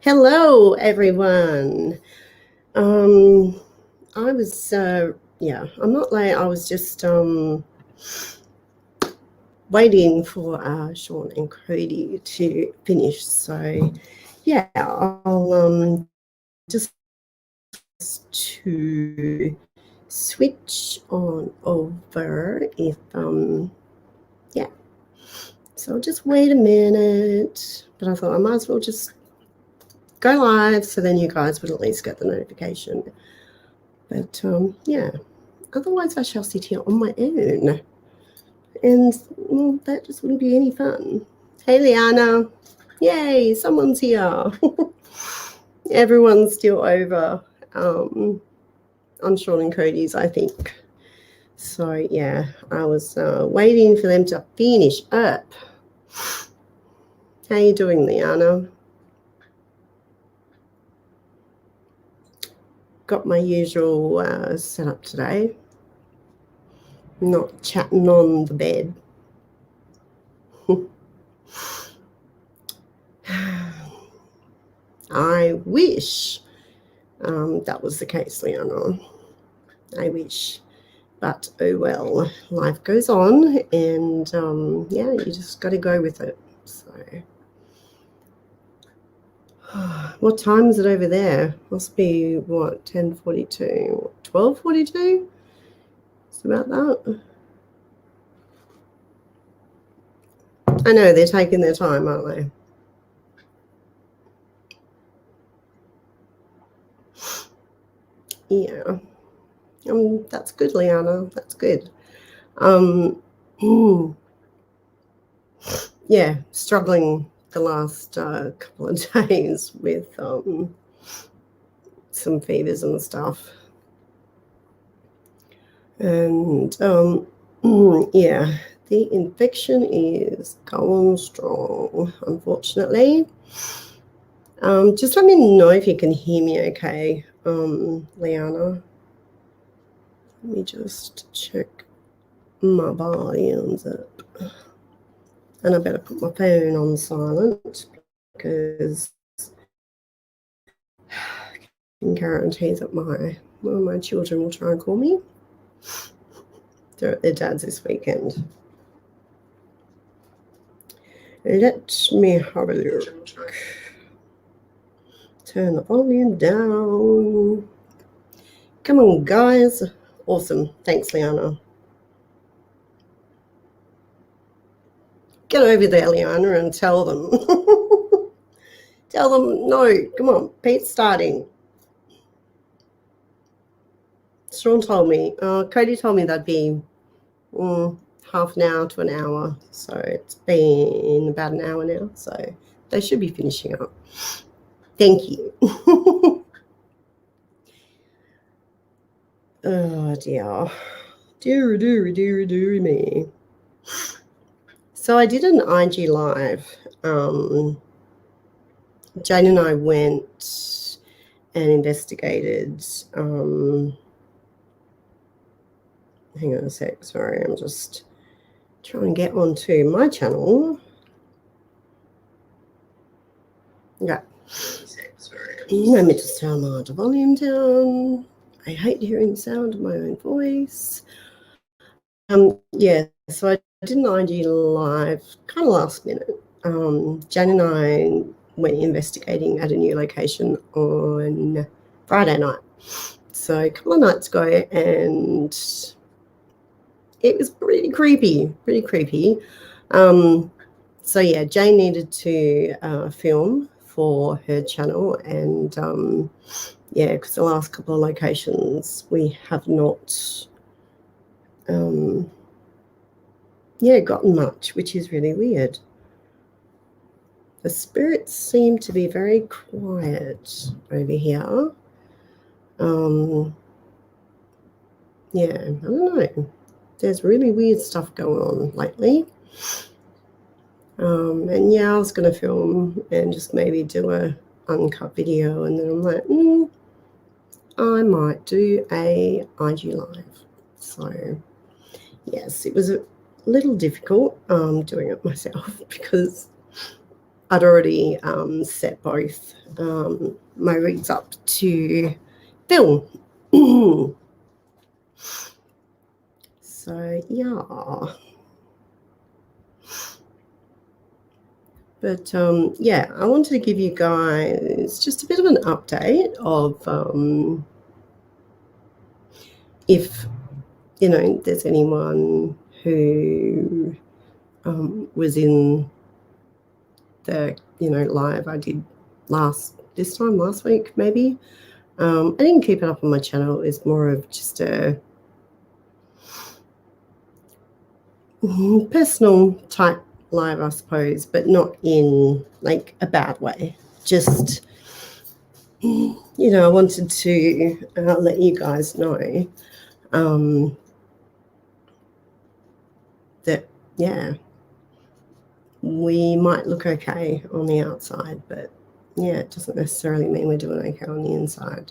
Hello, everyone. I was, I'm not late. I was just waiting for Sean and Cody to finish. So, yeah, I'll just to switch on over if yeah. So I'll just wait a minute. But I thought I might as well just go live so then you guys would at least get the notification. But yeah, otherwise I shall sit here on my own. And well, that just wouldn't be any fun. Hey, Liana. Yay, someone's here. Everyone's still over on Sean and Cody's, I think. So, yeah, I was waiting for them to finish up. How you doing, Liana? Got my usual setup today. Not chatting on the bed. I wish that was the case, Liana. I wish. But oh well, life goes on, and yeah, you just got to go with it. So, what time is it over there? Must be what, 10:42, 12:42? It's about that. I know they're taking their time, aren't they? Yeah. That's good, Liana. That's good. Yeah, struggling the last couple of days with some fevers and stuff. And yeah, the infection is going strong, unfortunately. Just let me know if you can hear me okay, Liana. Let me just check my volumes up. And I better put my phone on silent because I can guarantee that one of my children will try and call me. They're at their dad's this weekend. Let me have a look. Turn the volume down. Come on, guys. Awesome. Thanks, Liana. Get over there, Liana, and tell them. Tell them, no, come on, Pete's starting. Sean told me, Cody told me that'd be half an hour to an hour. So it's been about an hour now. So they should be finishing up. Thank you. Oh, dear. Dear me. So I did an IG live. Jane and I went and investigated. Hang on a sec. Sorry, I'm just trying to get onto my channel. Yeah. Let me just turn my volume down. I hate hearing the sound of my own voice. Yeah, so I did an IG live kind of last minute. Jan and I went investigating at a new location on Friday night. So a couple of nights ago, and it was pretty creepy. So yeah, Jane needed to film for her channel, and yeah, because the last couple of locations we have not gotten much, which is really weird. The spirits seem to be very quiet over here. Yeah, I don't know. There's really weird stuff going on lately. And yeah, I was going to film and just maybe do a uncut video, and then I'm like, I might do a IG live. So yes, it was a little difficult doing it myself because I'd already set both my rigs up to film. So, yeah. But, yeah, I wanted to give you guys just a bit of an update of if, you know, there's anyone who was in the, you know, live I did last week, maybe. I didn't keep it up on my channel. It's more of just a personal type live, I suppose, but not in like a bad way. Just, you know, I wanted to let you guys know that, yeah, we might look okay on the outside, but yeah, it doesn't necessarily mean we're doing okay on the inside.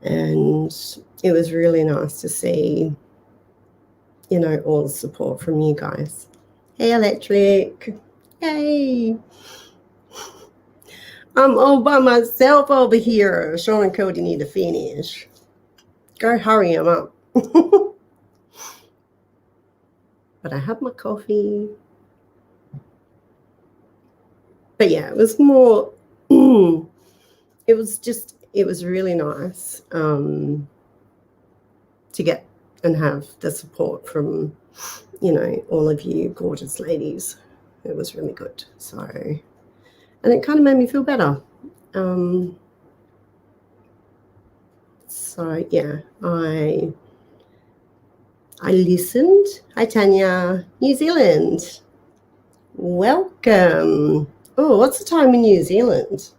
And it was really nice to see, you know, all the support from you guys. Hey, Electric. Yay. I'm all by myself over here. Sean and Cody need to finish. Go hurry them up. But I have my coffee. But yeah, it was more, it was really nice to get and have the support from, you know, all of you gorgeous ladies. It was really good. So, and it kind of made me feel better. So yeah, I listened. Hi Tanya, New Zealand. Welcome. Oh, what's the time in New Zealand?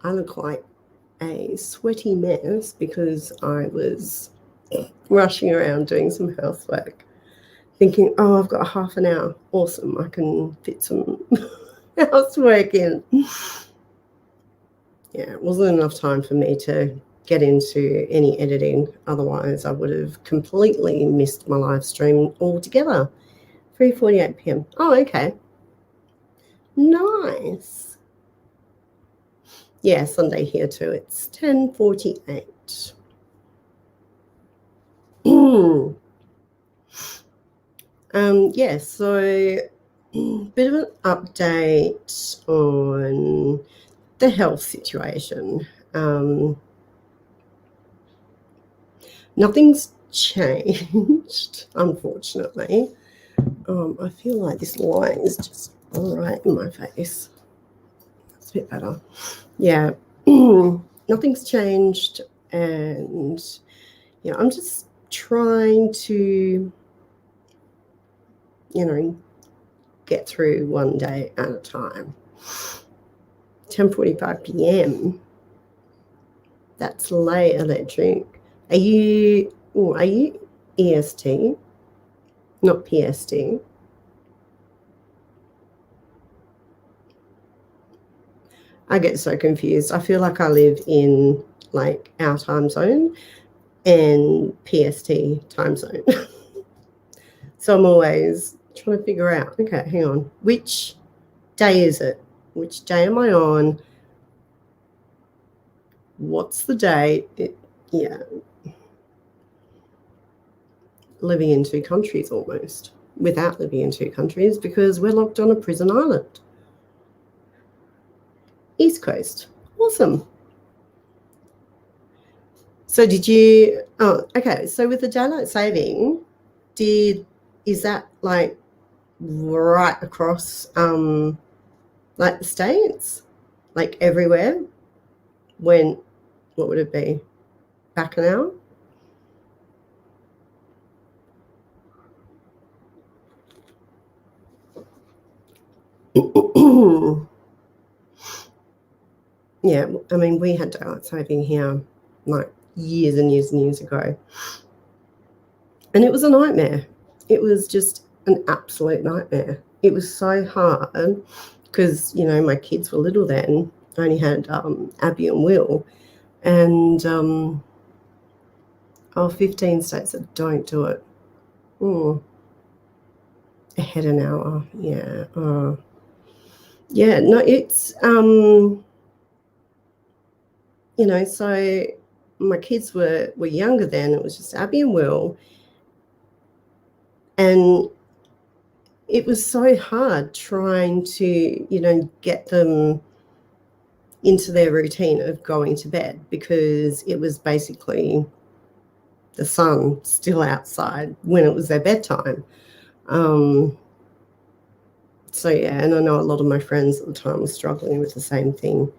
I look like a sweaty mess because I was rushing around doing some housework, thinking, oh, I've got half an hour. Awesome, I can fit some housework in. Yeah, it wasn't enough time for me to get into any editing. Otherwise, I would have completely missed my live stream altogether. 3:48 p.m. Oh, okay. Nice. Yeah, Sunday here too. It's 10:48. Yeah, so bit of an update on the health situation. Nothing's changed, unfortunately. I feel like this light is just right in my face. That's a bit better. Yeah, nothing's changed, and yeah, I'm just trying to, you know, get through one day at a time. 10:45 p.m. That's late, Electric. Are you EST, not PST? I get so confused. I feel like I live in like our time zone and PST time zone. So I'm always trying to figure out, okay, hang on, which day is it? Which day am I on? What's the date? Yeah. Living in two countries almost, without living in two countries because we're locked on a prison island. East Coast. Awesome. So did you, oh, okay. So with the daylight saving, is that like right across like the States? Like everywhere? When, what would it be? Back an hour? Yeah, I mean, we had daylight saving here like years and years and years ago. And it was a nightmare. It was just an absolute nightmare. It was so hard because, you know, my kids were little then. I only had Abby and Will. And 15 states that don't do it. Ahead an hour. Yeah. Yeah. No, it's so my kids were younger then. It was just Abby and Will, and it was so hard trying to get them into their routine of going to bed, because it was basically the sun still outside when it was their bedtime. So yeah, and I know a lot of my friends at the time were struggling with the same thing,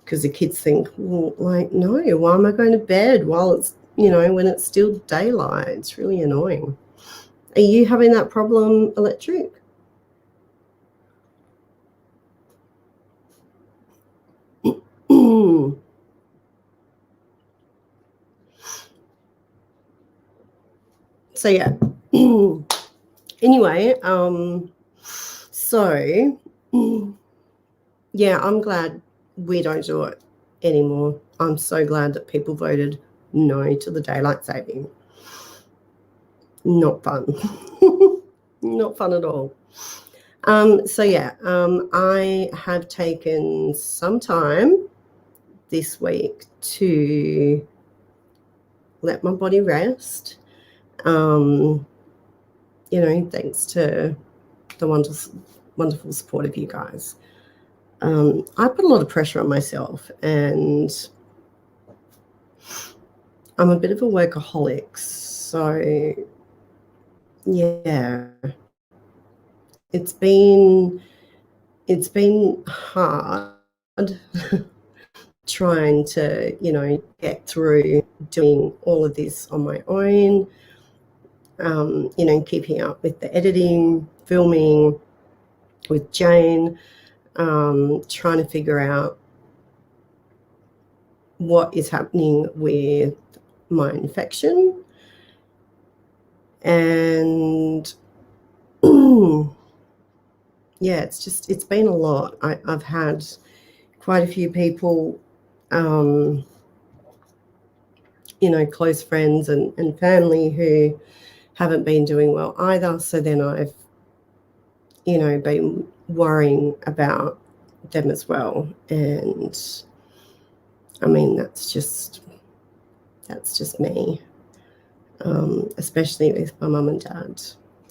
because the kids think, well, like, no, why am I going to bed while it's when it's still daylight? It's really annoying. Are you having that problem, Electric? So yeah. Anyway, so yeah, I'm glad we don't do it anymore. I'm so glad that people voted no to the daylight saving. Not fun. Not fun at all. So yeah, I have taken some time this week to let my body rest. Thanks to the wonderful support of you guys. I put a lot of pressure on myself, and I'm a bit of a workaholic. So yeah, it's been hard trying to get through doing all of this on my own. Keeping up with the editing, filming with Jane, trying to figure out what is happening with my infection. And yeah, it's been a lot. I've had quite a few people, close friends and family who haven't been doing well either. So then I've, been worrying about them as well. And I mean, that's just me, especially with my mum and dad.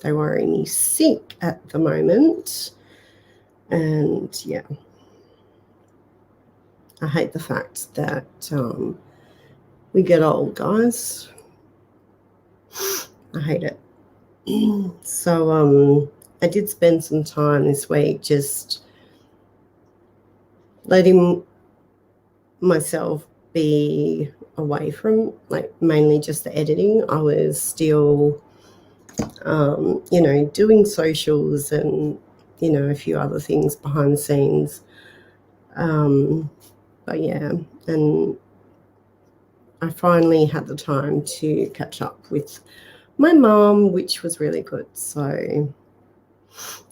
They worry me sick at the moment. And yeah, I hate the fact that we get old, guys. I hate it. So I did spend some time this week just letting myself be away from, like, mainly just the editing. I was still doing socials and a few other things behind the scenes, but yeah, and I finally had the time to catch up with my mum, which was really good. So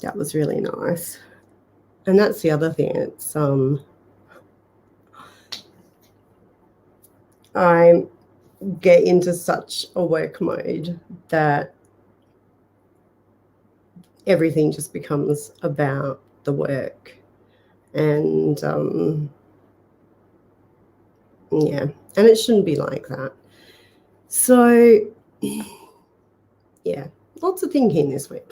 that was really nice. And that's the other thing. It's I get into such a work mode that everything just becomes about the work. And yeah, and it shouldn't be like that. So yeah, lots of thinking this week.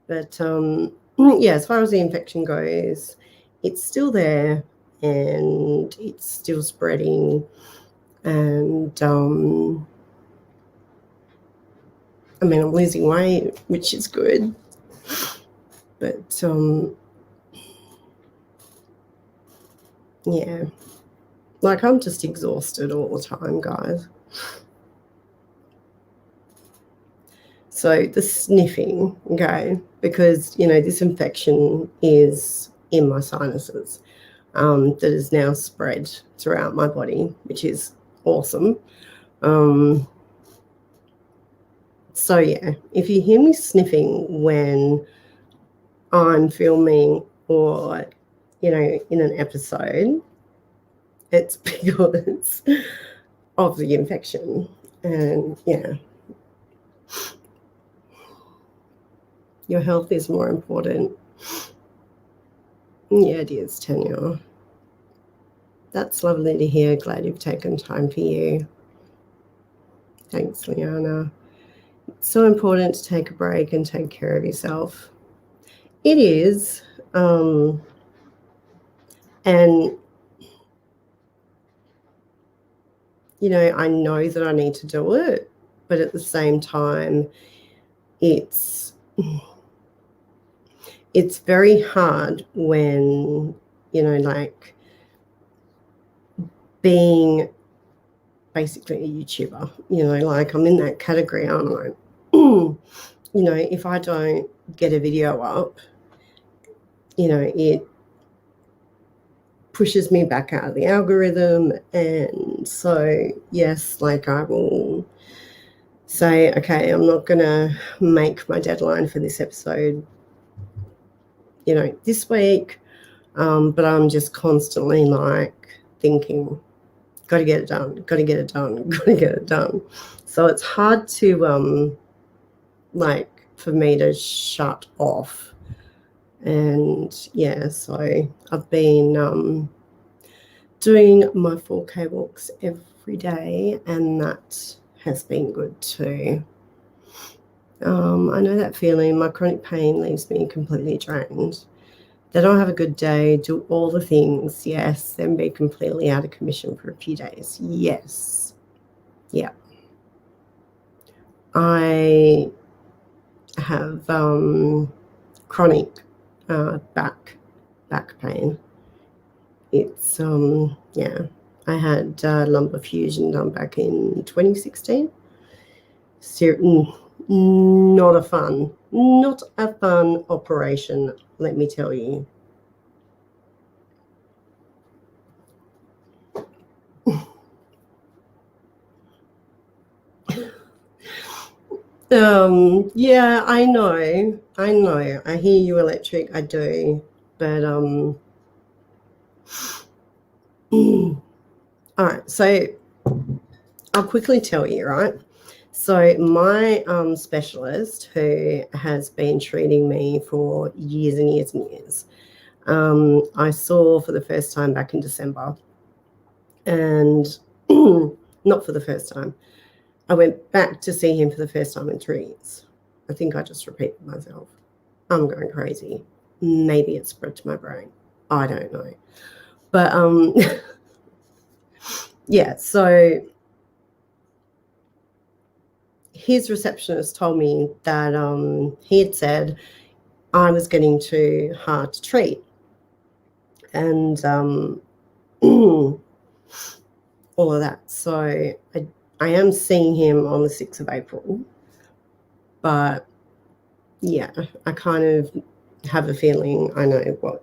But yeah, as far as the infection goes, it's still there and it's still spreading. And I mean, I'm losing weight, which is good. But yeah, like, I'm just exhausted all the time, guys. So the sniffing, okay, because this infection is in my sinuses, that is now spread throughout my body, which is awesome. So yeah, if you hear me sniffing when I'm filming or in an episode, it's because of the infection. And yeah, Your health is more important. Yeah, it is, Tanya. That's lovely to hear. Glad you've taken time for you. Thanks, Liana. It's so important to take a break and take care of yourself. It is. And, you know, I know that I need to do it, but at the same time, it's very hard when, you know, like being basically a YouTuber, you know, like I'm in that category, aren't I? You know, if I don't get a video up, you know, it pushes me back out of the algorithm. And so, yes, like I will say, okay, I'm not going to make my deadline for this episode, you know, this week. But I'm just constantly like thinking, got to get it done, got to get it done, got to get it done. So it's hard to, like, for me to shut off. And yeah, so I've been doing my 4K walks every day, and that has been good too. I know that feeling. My chronic pain leaves me completely drained. Then I'll have a good day, do all the things, yes, then be completely out of commission for a few days. Yes. Yeah. I have chronic back pain. It's yeah. I had lumbar fusion done back in 2016. Not a fun operation, let me tell you. Yeah, I know. I hear you, Electric. I do, but all right. So I'll quickly tell you, right? So my specialist, who has been treating me for years and years and years, I saw for the first time back in December, and not for the first time. I went back to see him for the first time in 3 years. I think I just repeated myself. I'm going crazy. Maybe it's spread to my brain. I don't know. But yeah, so his receptionist told me that he had said I was getting too hard to treat. And all of that. So I am seeing him on the 6th of April. But yeah, I kind of have a feeling I know what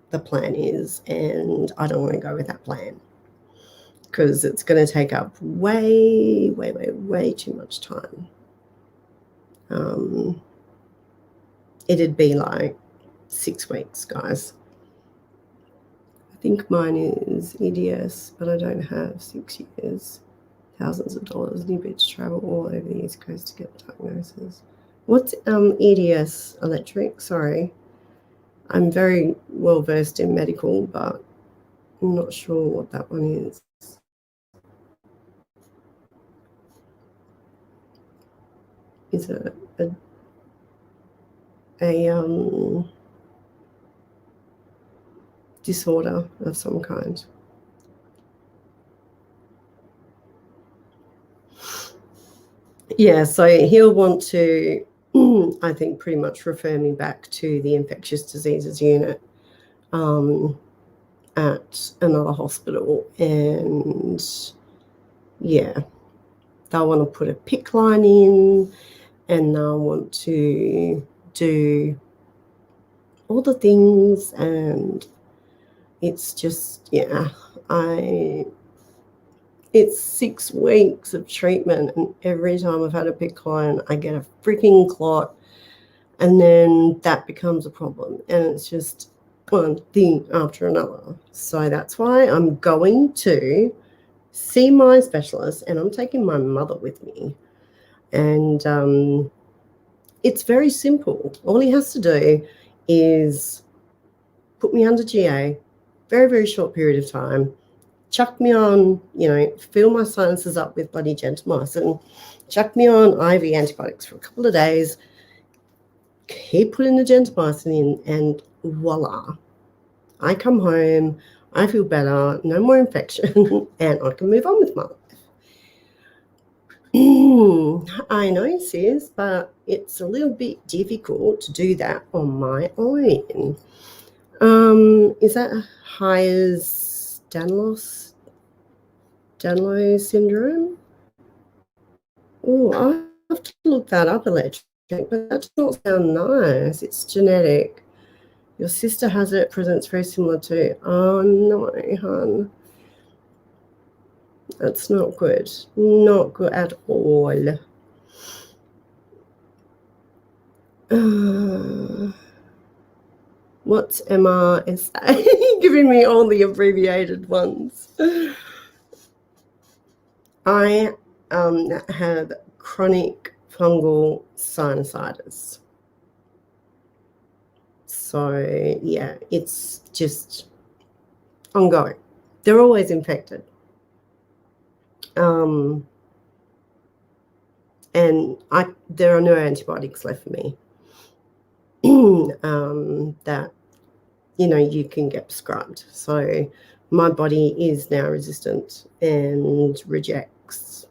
the plan is, and I don't want to go with that plan because it's going to take up way too much time. It'd be like 6 weeks, guys. I think mine is EDS, but I don't have 6 years. Thousands of dollars, new bits travel all over the East Coast to get diagnosis. What's EDS, Electric? Sorry. I'm very well versed in medical, but I'm not sure what that one is. Is it a disorder of some kind? Yeah, so he'll want to, I think, pretty much refer me back to the infectious diseases unit at another hospital. And yeah, they'll want to put a PICC line in, and they'll want to do all the things. And it's just, yeah, it's 6 weeks of treatment, and every time I've had a PICC line, I get a freaking clot, and then that becomes a problem, and it's just one thing after another. So that's why I'm going to see my specialist, and I'm taking my mother with me. And it's very simple. All he has to do is put me under GA, very, very short period of time, chuck me on, fill my sinuses up with bloody gentamicin, chuck me on IV antibiotics for a couple of days, keep putting the gentamicin in, and voila. I come home, I feel better, no more infection, and I can move on with my life. I know, sis, but it's a little bit difficult to do that on my own. Is that Hires-Danlos syndrome? Oh, I have to look that up, electric, but that does not sound nice. It's genetic. Your sister has it, presents very similar to. Oh no, hon. That's not good. Not good at all. What's MRSA? Giving me all the abbreviated ones. I have chronic fungal sinusitis. So, yeah, it's just ongoing. They're always infected. And there are no antibiotics left for me that, you can get prescribed. So my body is now resistant and rejects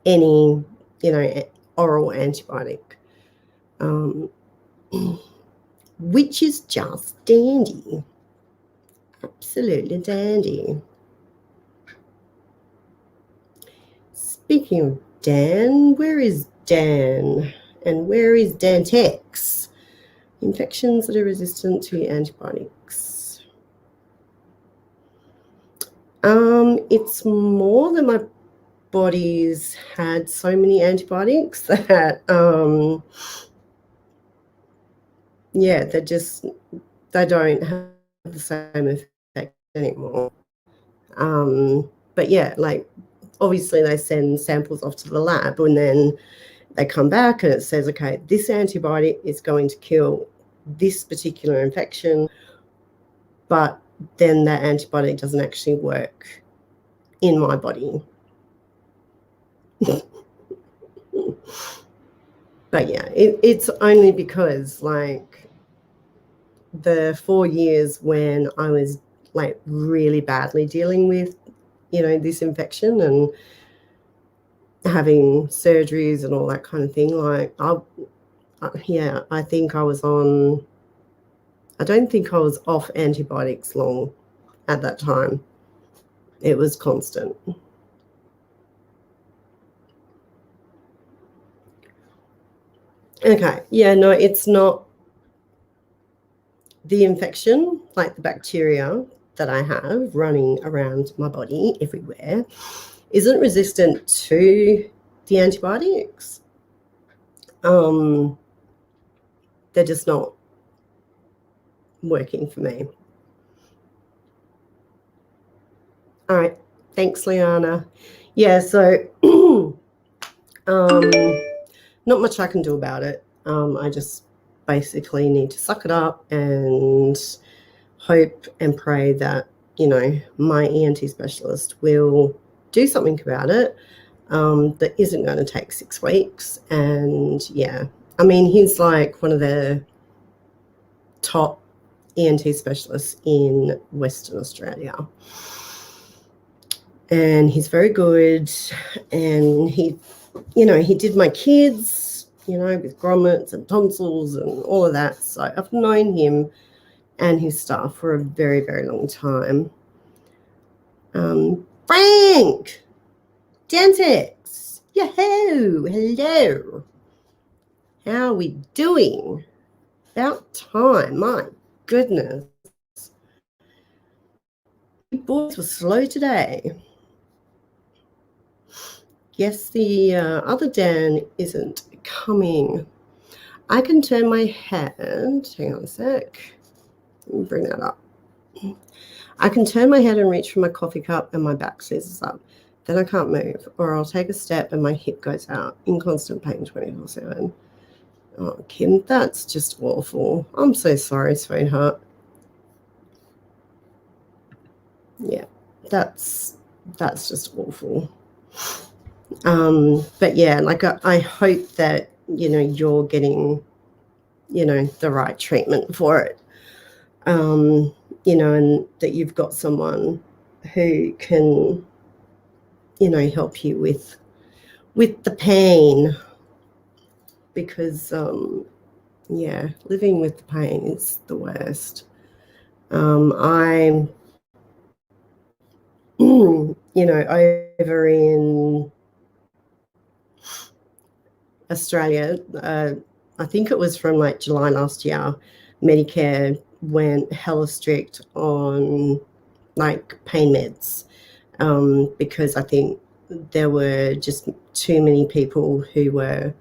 any, oral antibiotic, which is just dandy. Absolutely dandy. Speaking of Dan, where is Dan? And where is Dantex? Infections that are resistant to antibiotics. It's more that my body's had so many antibiotics that, they don't have the same effect anymore. But yeah, like, obviously they send samples off to the lab and then they come back and it says, okay, this antibiotic is going to kill this particular infection, but then that antibiotic doesn't actually work in my body. But yeah, it's only because, like, the 4 years when I was, like, really badly dealing with, this infection and having surgeries and all that kind of thing, like, I think I was on, I don't think I was off antibiotics long at that time. It was constant. Okay, yeah, no, it's not the infection, like the bacteria that I have running around my body everywhere, isn't resistant to the antibiotics. They're just not working for me. All right, thanks, Liana. Yeah, so not much I can do about it. I just basically need to suck it up and hope and pray that, my ENT specialist will do something about it. That isn't going to take 6 weeks. And yeah, I mean, he's like one of the top ENT specialists in Western Australia. And he's very good. And he did my kids, with grommets and tonsils and all of that. So I've known him and his staff for a very, very long time. Frank! Dantex! Yahoo! Hello! How are we doing? About time, my goodness. You boys were slow today. Guess the other Dan isn't coming. I can turn my head. Hang on a sec. Let me bring that up. I can turn my head and reach for my coffee cup and my back seizes up. Then I can't move, or I'll take a step and my hip goes out in constant pain 24/7. Oh, Kim, that's just awful. I'm so sorry, sweetheart. Yeah, that's just awful. But yeah, like I hope that, you're getting, the right treatment for it. And that you've got someone who can, help you with the pain, because yeah, living with the pain is the worst. I'm over in Australia, I think it was from like July last year, Medicare went hella strict on like pain meds, because I think there were just too many people who were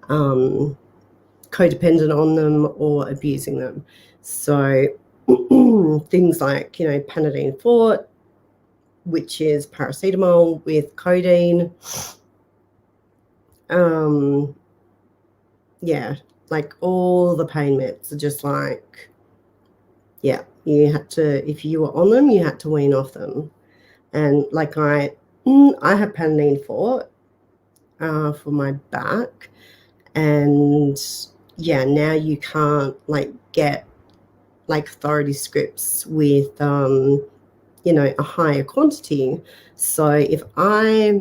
codependent on them or abusing them. So things like, Panadine Forte, which is paracetamol with codeine. Yeah, like all the pain meds are just like, yeah, you had to, if you were on them, you had to wean off them. And like I have Panadine Forte for my back, and yeah, now you can't like get like authority scripts with a higher quantity. So if I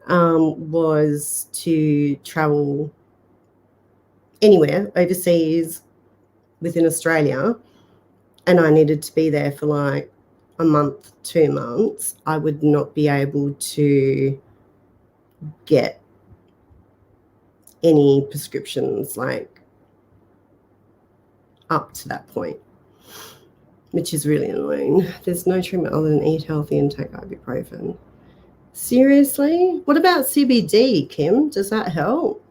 was to travel anywhere overseas within Australia and I needed to be there for like a month, 2 months, I would not be able to get any prescriptions like up to that point, which is really annoying. There's no treatment other than eat healthy and take ibuprofen. Seriously? What about CBD, Kim? Does that help?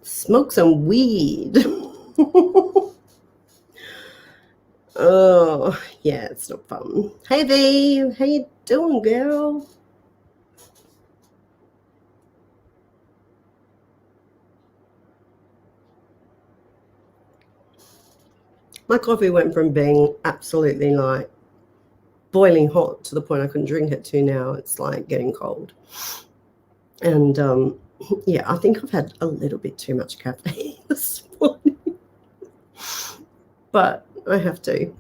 Smoke some weed. Oh, yeah, it's not fun. Hey, V, how you doing, girl? My coffee went from being absolutely like boiling hot to the point I couldn't drink it to now it's like getting cold. And yeah, I think I've had a little bit too much caffeine this morning, but I have to.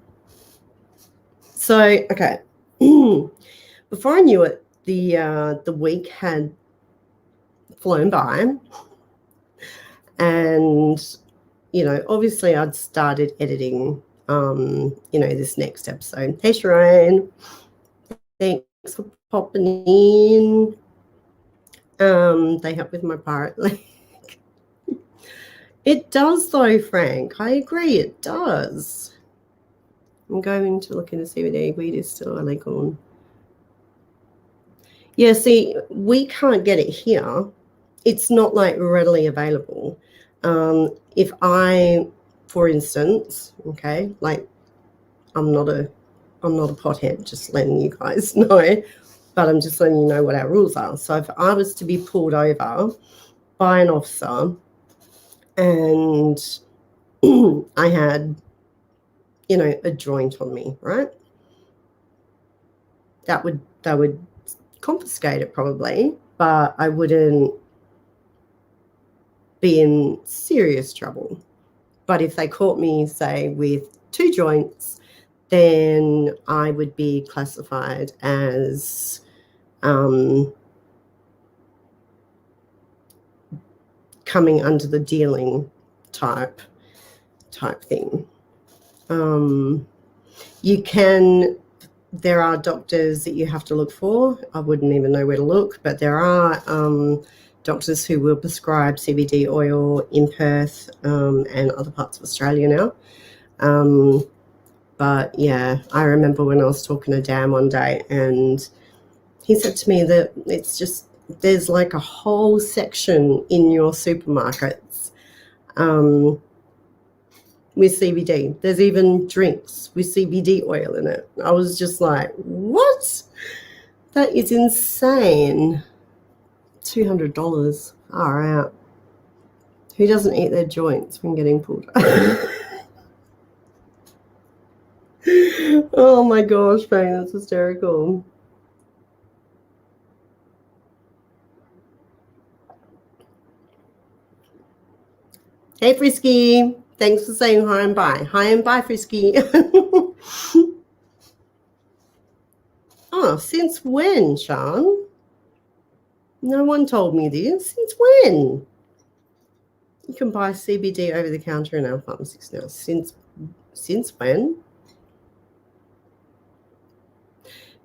So, okay. Before I knew it, the week had flown by, and obviously I'd started editing this next episode. Hey Sharon, thanks for popping in. They help with my pirate leg. It does though, Frank. I agree, it does. I'm going to look into CBD. Weed is still illegal. Yeah, see, we can't get it here. It's not like readily available. If I, for instance, okay, like I'm not a pothead, just letting you guys know, but I'm just letting you know what our rules are. So if I was to be pulled over by an officer and I had, a joint on me, right? That would confiscate it probably, but I wouldn't be in serious trouble. But if they caught me, say, with 2 joints, then I would be classified as coming under the dealing type thing. There are doctors that you have to look for. I wouldn't even know where to look, but there are doctors who will prescribe CBD oil in Perth and other parts of Australia now. But yeah, I remember when I was talking to Dan one day and he said to me that it's just, there's like a whole section in your supermarkets with CBD. There's even drinks with CBD oil in it. I was just like, what? That is insane. $200. All right. Who doesn't eat their joints when getting pulled? Oh my gosh, Bang, that's hysterical. Hey, Frisky. Thanks for saying hi and bye. Hi and bye, Frisky. Oh, since when, Sean? No one told me this. Since when? You can buy CBD over the counter in our pharmacies now. Since when?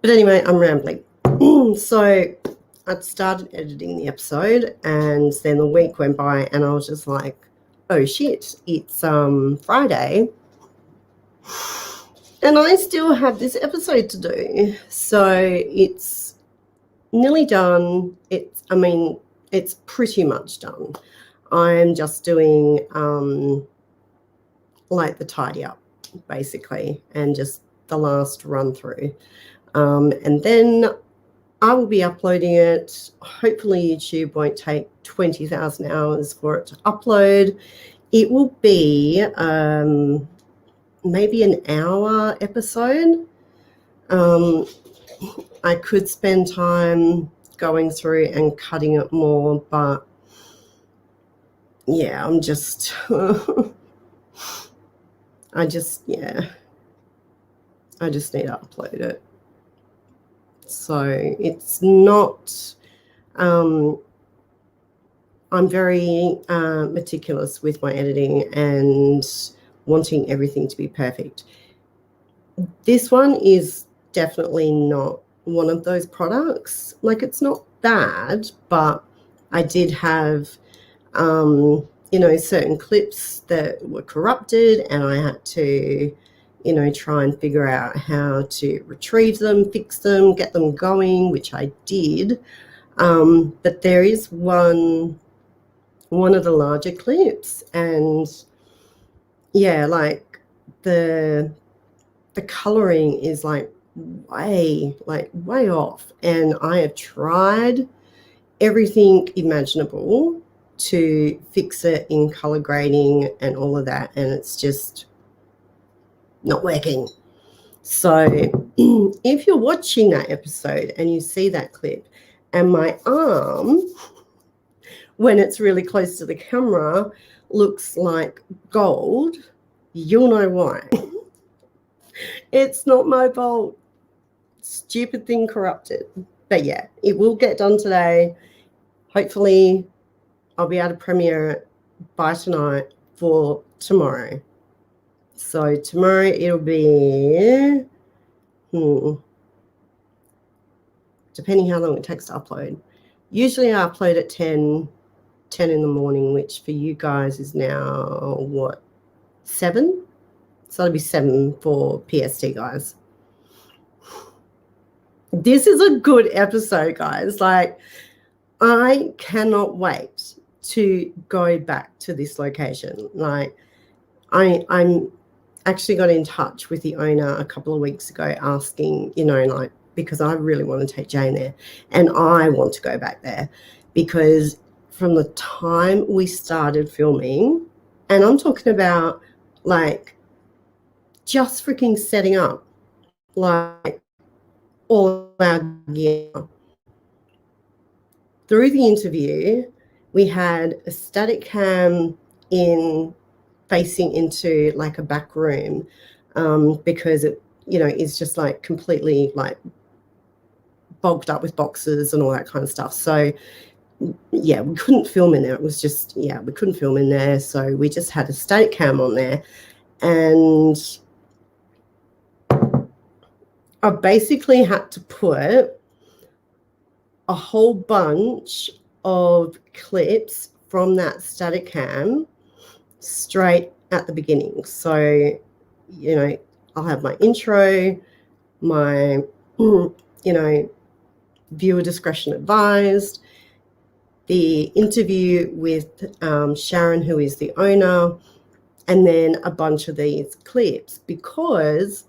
But anyway, I'm rambling. So I'd started editing the episode, and then the week went by, and I was just like, oh shit, it's Friday. And I still have this episode to do. So it's nearly done. It's pretty much done. I'm just doing like the tidy up, basically, and just the last run through. And then I will be uploading it. Hopefully YouTube won't take 20,000 hours for it to upload. It will be maybe an hour episode. I could spend time going through and cutting it more, but yeah, I'm just I just need to upload it. So it's not I'm very meticulous with my editing and wanting everything to be perfect. This one is definitely not one of those products. Like, it's not bad, but I did have certain clips that were corrupted, and I had to try and figure out how to retrieve them, fix them, get them going, which I did. But there is one of the larger clips, and yeah, like the coloring is like way off, and I have tried everything imaginable to fix it in color grading and all of that, and it's just not working. So if you're watching that episode and you see that clip and my arm, when it's really close to the camera, looks like gold, you'll know why. It's not my fault. Stupid thing corrupted. But yeah, it will get done today. Hopefully I'll be able to premiere it by tonight for tomorrow. So tomorrow it'll be, depending how long it takes to upload. Usually I upload at 10 in the morning, which for you guys is now, what, 7? So it'll be 7 for PST, guys. This is a good episode, guys. Like, I cannot wait to go back to this location. Like, I'm actually got in touch with the owner a couple of weeks ago asking, because I really want to take Jane there, and I want to go back there, because from the time we started filming, and I'm talking about like just freaking setting up like all our gear. Through the interview, we had a static cam facing into like a back room, because it is just like completely like bogged up with boxes and all that kind of stuff. So yeah, we couldn't film in there. It was just, we couldn't film in there. So we just had a static cam on there, and I basically had to put a whole bunch of clips from that static cam straight at the beginning. So, I'll have my intro, my, viewer discretion advised, the interview with Sharon, who is the owner, and then a bunch of these clips, because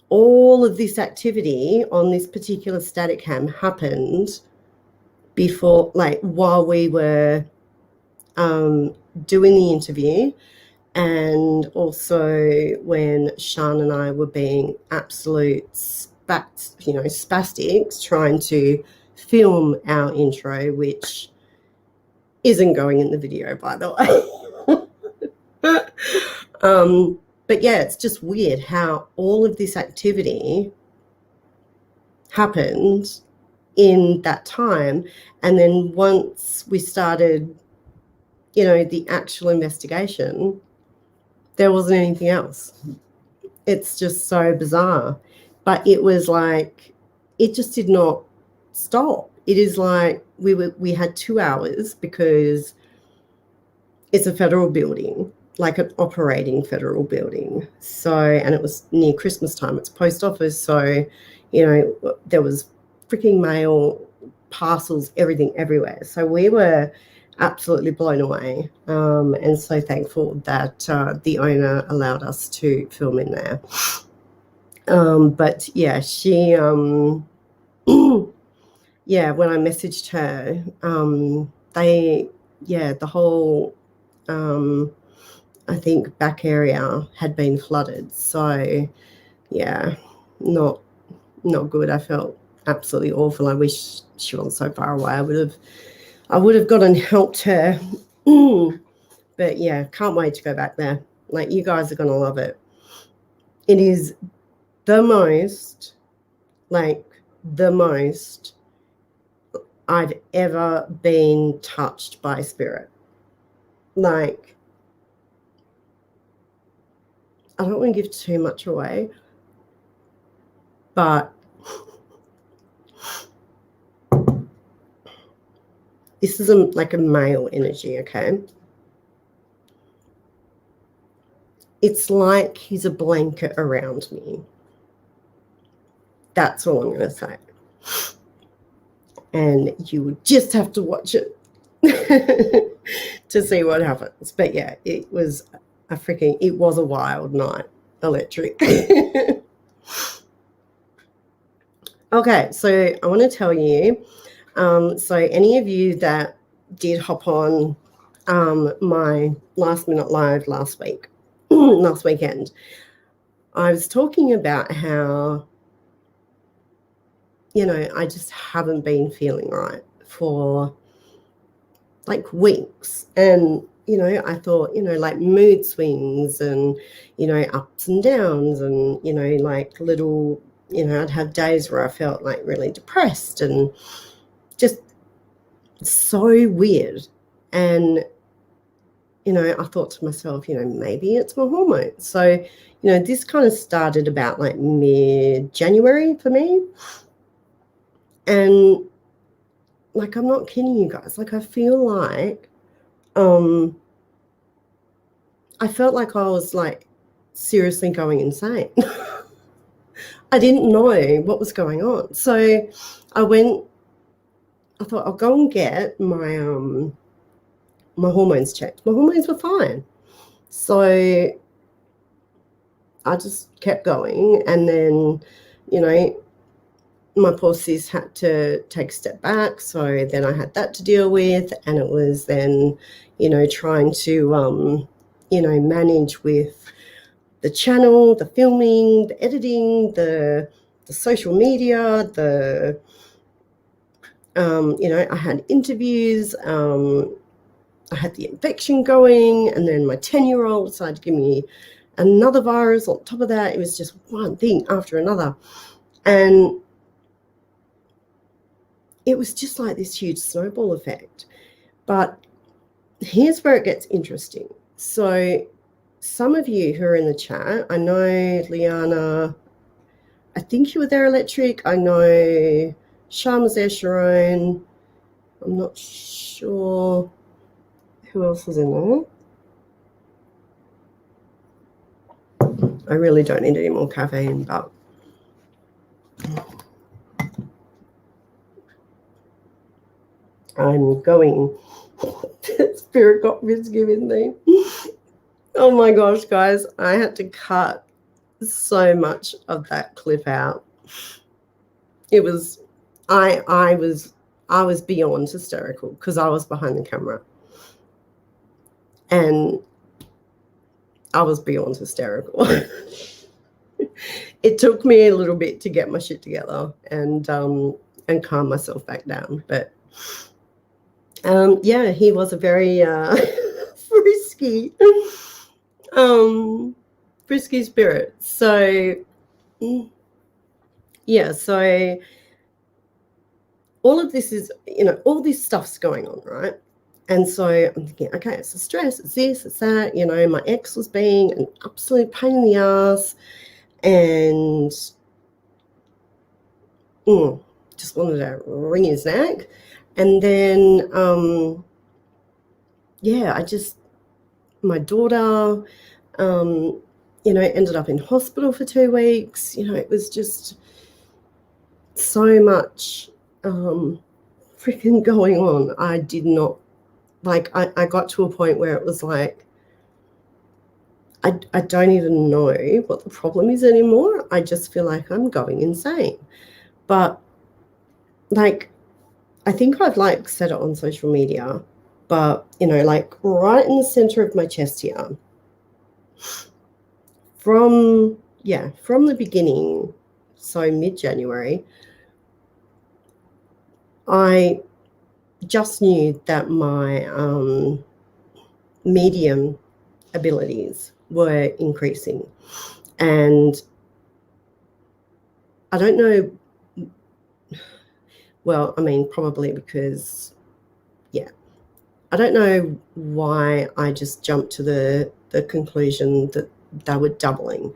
all of this activity on this particular static cam happened before, like while we were doing the interview, and also when Sean and I were being absolute spastics trying to film our intro, which isn't going in the video, by the way. But yeah, it's just weird how all of this activity happened in that time. And then once we started, the actual investigation, there wasn't anything else. It's just so bizarre. But it was like, it just did not stop. It is like we had 2 hours because it's a federal building, like an operating federal building. So, and it was near Christmas time. It's a post office. So, there was freaking mail, parcels, everything everywhere. So we were absolutely blown away, and so thankful that the owner allowed us to film in there. But yeah, she, yeah, when I messaged her, the whole, I think back area had been flooded. So yeah, not good. I felt absolutely awful. I wish she wasn't so far away. I would have gone and helped her. But yeah, can't wait to go back there. Like, you guys are gonna love it. It is the most I've ever been touched by spirit. Like, I don't want to give too much away, but this is like a male energy, okay? It's like he's a blanket around me. That's all I'm going to say. And you would just have to watch it to see what happens. But yeah, it was it was a wild night, electric. Okay, so I want to tell you, so any of you that did hop on my last minute live last week, last weekend, I was talking about how, I just haven't been feeling right for like weeks. And, I thought, like mood swings and, ups and downs and, like little, I'd have days where I felt like really depressed and just so weird. And, I thought to myself, maybe it's my hormones. So, this kind of started about like mid-January for me. And like, I'm not kidding you guys. Like, I feel like, I felt like I was like seriously going insane. I didn't know what was going on. So I thought I'll go and get my my hormones checked. My hormones were fine. So I just kept going, and then, my poor sis had to take a step back. So then I had that to deal with, and it was then, trying to manage with the channel, the filming, the editing, the social media, I had interviews, I had the infection going, and then my 10-year-old decided to give me another virus on top of that. It was just one thing after another. And it was just like this huge snowball effect. But here's where it gets interesting. So some of you who are in the chat, I know Liana, I think you were there, Electric. I know Sham was there, Sharon. I'm not sure who else was in there. I really don't need any more caffeine, but I'm going. Spirit got misgiving me. Oh my gosh, guys, I had to cut so much of that clip out. It was, I was beyond hysterical because I was behind the camera. And I was beyond hysterical. It took me a little bit to get my shit together and calm myself back down. But yeah, he was a very frisky frisky spirit. So yeah, so all of this is, all this stuff's going on, right? And so I'm thinking, okay, it's the stress, it's this, it's that. My ex was being an absolute pain in the ass, and just wanted to wring his neck. And then my daughter ended up in hospital for 2 weeks. It was just so much freaking going on. I did not, I got to a point where it was like, I don't even know what the problem is anymore. I just feel like I'm going insane. But I think I've said it on social media, but right in the center of my chest here, from the beginning, so mid-January, I just knew that my medium abilities were increasing. And I don't know, well, I mean, probably because, I don't know why I just jumped to the conclusion that they were doubling,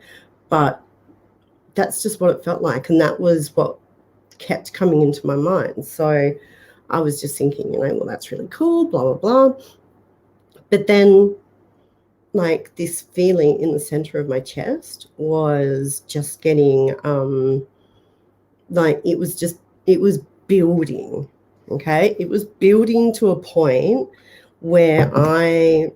but that's just what it felt like. And that was what kept coming into my mind. So I was just thinking, well, that's really cool, blah, blah, blah. But then this feeling in the center of my chest was just getting it was building. Okay, it was building to a point where I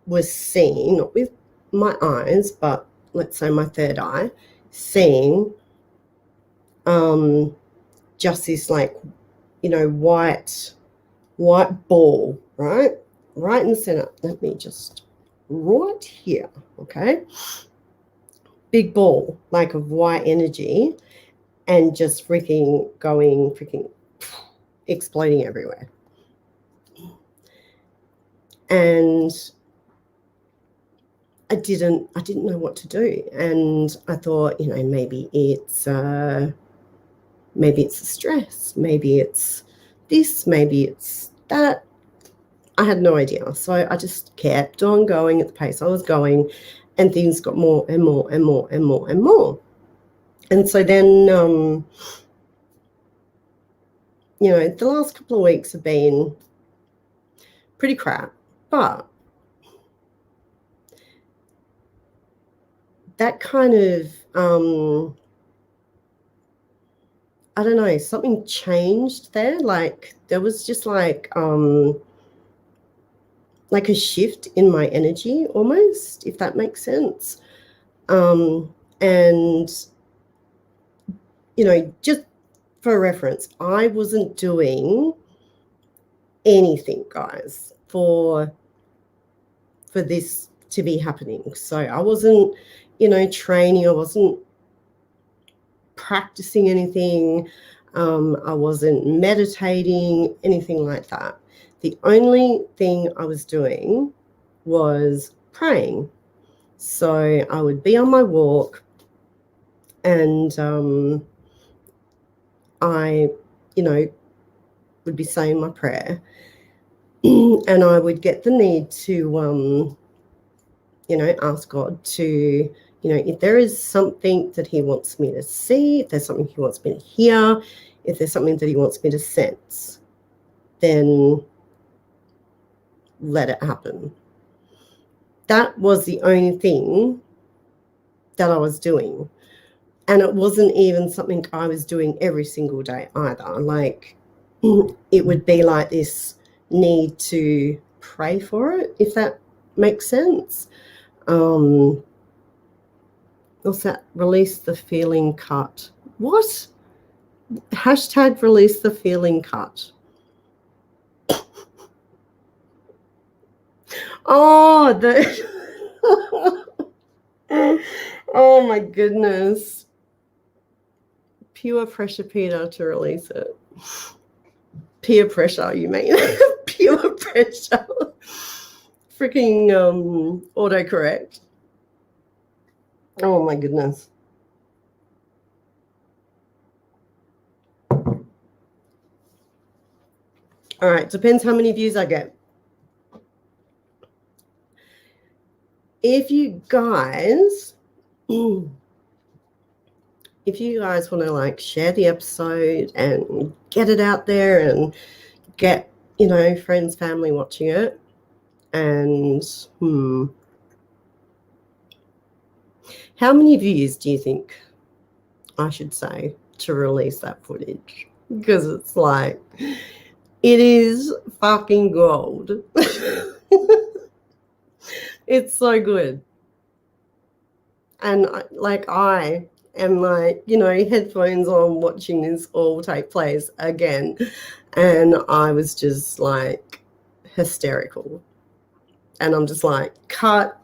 was seeing, not with my eyes, but let's say my third eye, seeing just this white ball, right in the center. Let me just, right here, okay, big ball of white energy, and just freaking exploding everywhere. And I didn't know what to do. And I thought, maybe it's the stress, maybe it's this, maybe it's that. I had no idea. So I just kept on going at the pace I was going, and things got more and more and more and more and more. And so then, the last couple of weeks have been pretty crap, but that kind of, I don't know, something changed there. There was just a shift in my energy almost, if that makes sense. And, just for reference, I wasn't doing anything, guys, for this to be happening. So I wasn't, training, I wasn't practicing anything, I wasn't meditating, anything like that. The only thing I was doing was praying. So I would be on my walk, and I, would be saying my prayer, and I would get the need to, ask God to, if there is something that he wants me to see, if there's something he wants me to hear, if there's something that he wants me to sense, then let it happen. That was the only thing that I was doing. And it wasn't even something I was doing every single day either. It would be this need to pray for it, if that makes sense. What's that? Release the feeling cut. What? Hashtag release the feeling cut. Oh, the oh my goodness. Pure pressure, Peter, to release it. Peer pressure, you mean? Pure pressure. Freaking autocorrect. Oh my goodness. All right, depends how many views I get. If you guys want to like share the episode and get it out there and get, friends, family watching it, and how many views do you think I should say to release that footage? Because it's like, it is fucking gold. It's so good. And I am headphones on watching this all take place again. And I was just like hysterical. And I'm just like, cut.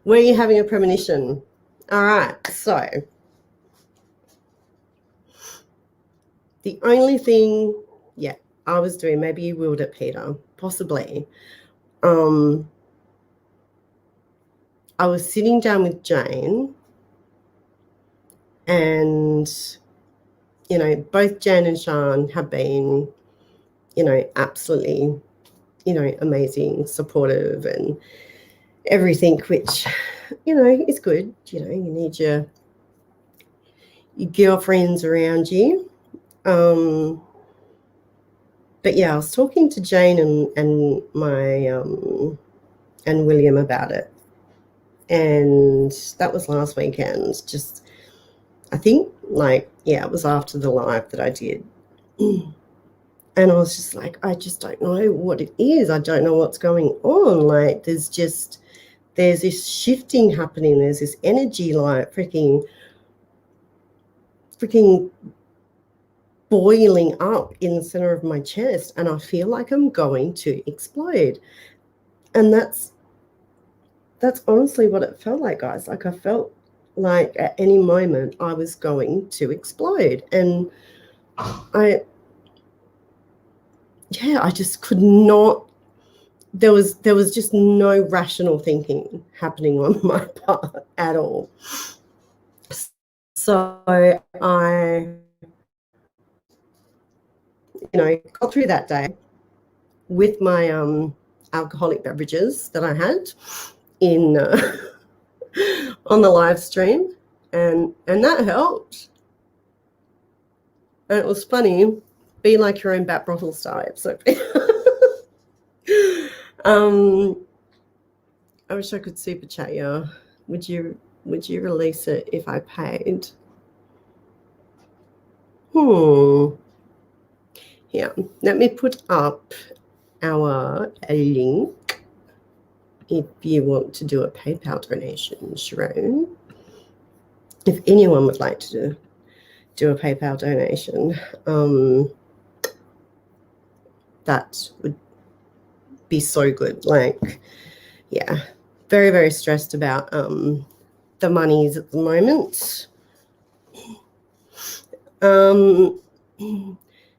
Were you having a premonition? All right, so the only thing, I was doing, maybe you willed it, Peter, possibly. I was sitting down with Jane, and both Jan and Sean have been, absolutely, amazing, supportive, and everything, which, is good. You need your girlfriends around you. But yeah, I was talking to Jane and my and William about it, and that was last weekend. Just, I think, it was after the live that I did, and I was just like, I just don't know what it is. I don't know what's going on. Like, there's this shifting happening. There's this energy, like freaking boiling up in the center of my chest, and I feel like I'm going to explode. And that's honestly what it felt like, guys. Like, I felt like at any moment I was going to explode. And I just could not, there was just no rational thinking happening on my part at all. So I got through that day with my alcoholic beverages that I had in on the live stream, and that helped. And it was funny, be like your own bat bottle style episode. I wish I could super chat you. Would you release it if I paid? Yeah, let me put up our link if you want to do a PayPal donation, Sharon. If anyone would like to do a PayPal donation, that would be so good. Like, yeah, very, very stressed about the monies at the moment.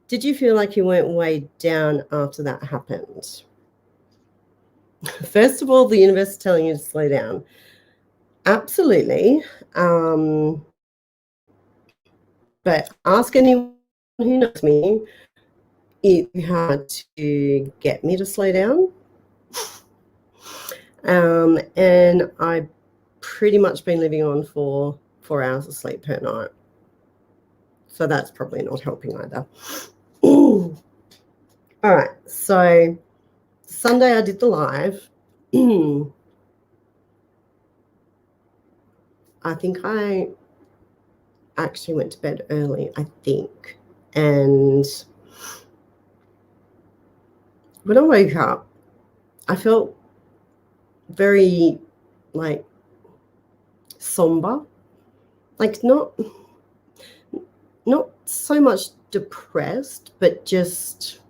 Did you feel like you went way down after that happened? First of all, the universe is telling you to slow down. Absolutely. But ask anyone who knows me, it's hard to get me to slow down. And I've pretty much been living on 4 hours of sleep per night. So that's probably not helping either. All right, so Sunday I did the live. I think I actually went to bed early, I think. And when I woke up, I felt very, like, somber. Like, not so much depressed, but just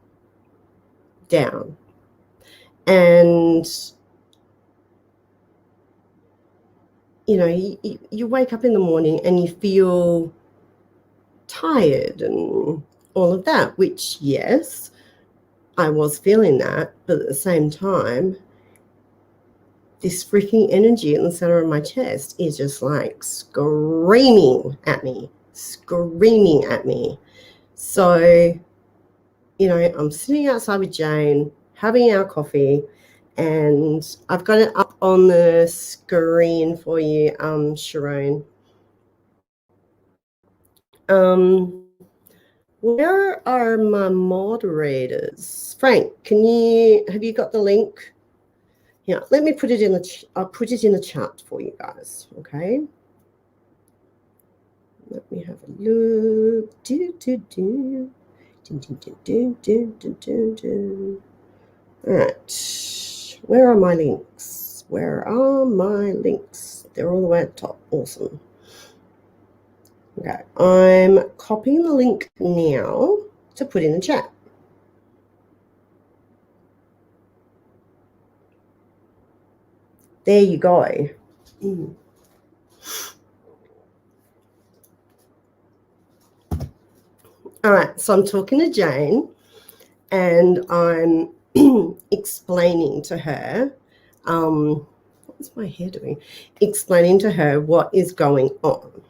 down. And, you know, you wake up in the morning and you feel tired and all of that, which, yes, I was feeling that, but at the same time, this freaking energy in the center of my chest is just like screaming at me. So, you know, I'm sitting outside with Jane, having our coffee, and I've got it up on the screen for you, Sharon. Where are my moderators? Frank, have you got the link? Yeah, let me put it in I'll put it in the chat for you guys, okay? Let me have a look. All right, where are my links? They're all the way at the top. Awesome. Okay, I'm copying the link now to put in the chat. There you go. All right, so I'm talking to Jane and I'm explaining to her, what's my hair doing? Explaining to her what is going on.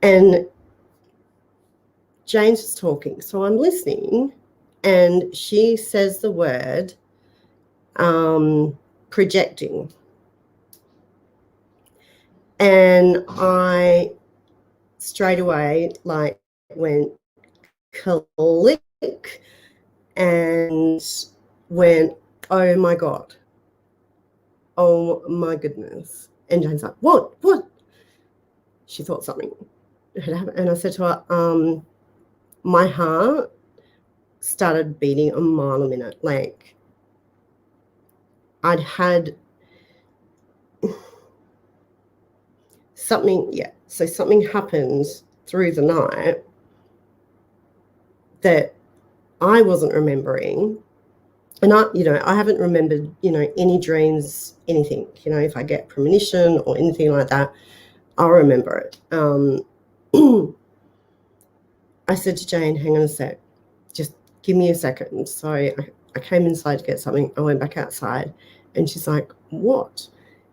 And Jane's just talking, so I'm listening, and she says the word projecting. And I straight away went click and went, oh my God. Oh my goodness. And Jane's like, what? She thought something had happened. And I said to her, my heart started beating a mile a minute. Like I'd had something, so something happened through the night that I wasn't remembering. And I haven't remembered, any dreams, anything. If I get premonition or anything like that, I'll remember it. I said to Jane, hang on a sec, just give me a second. So I came inside to get something. I went back outside and she's like, what?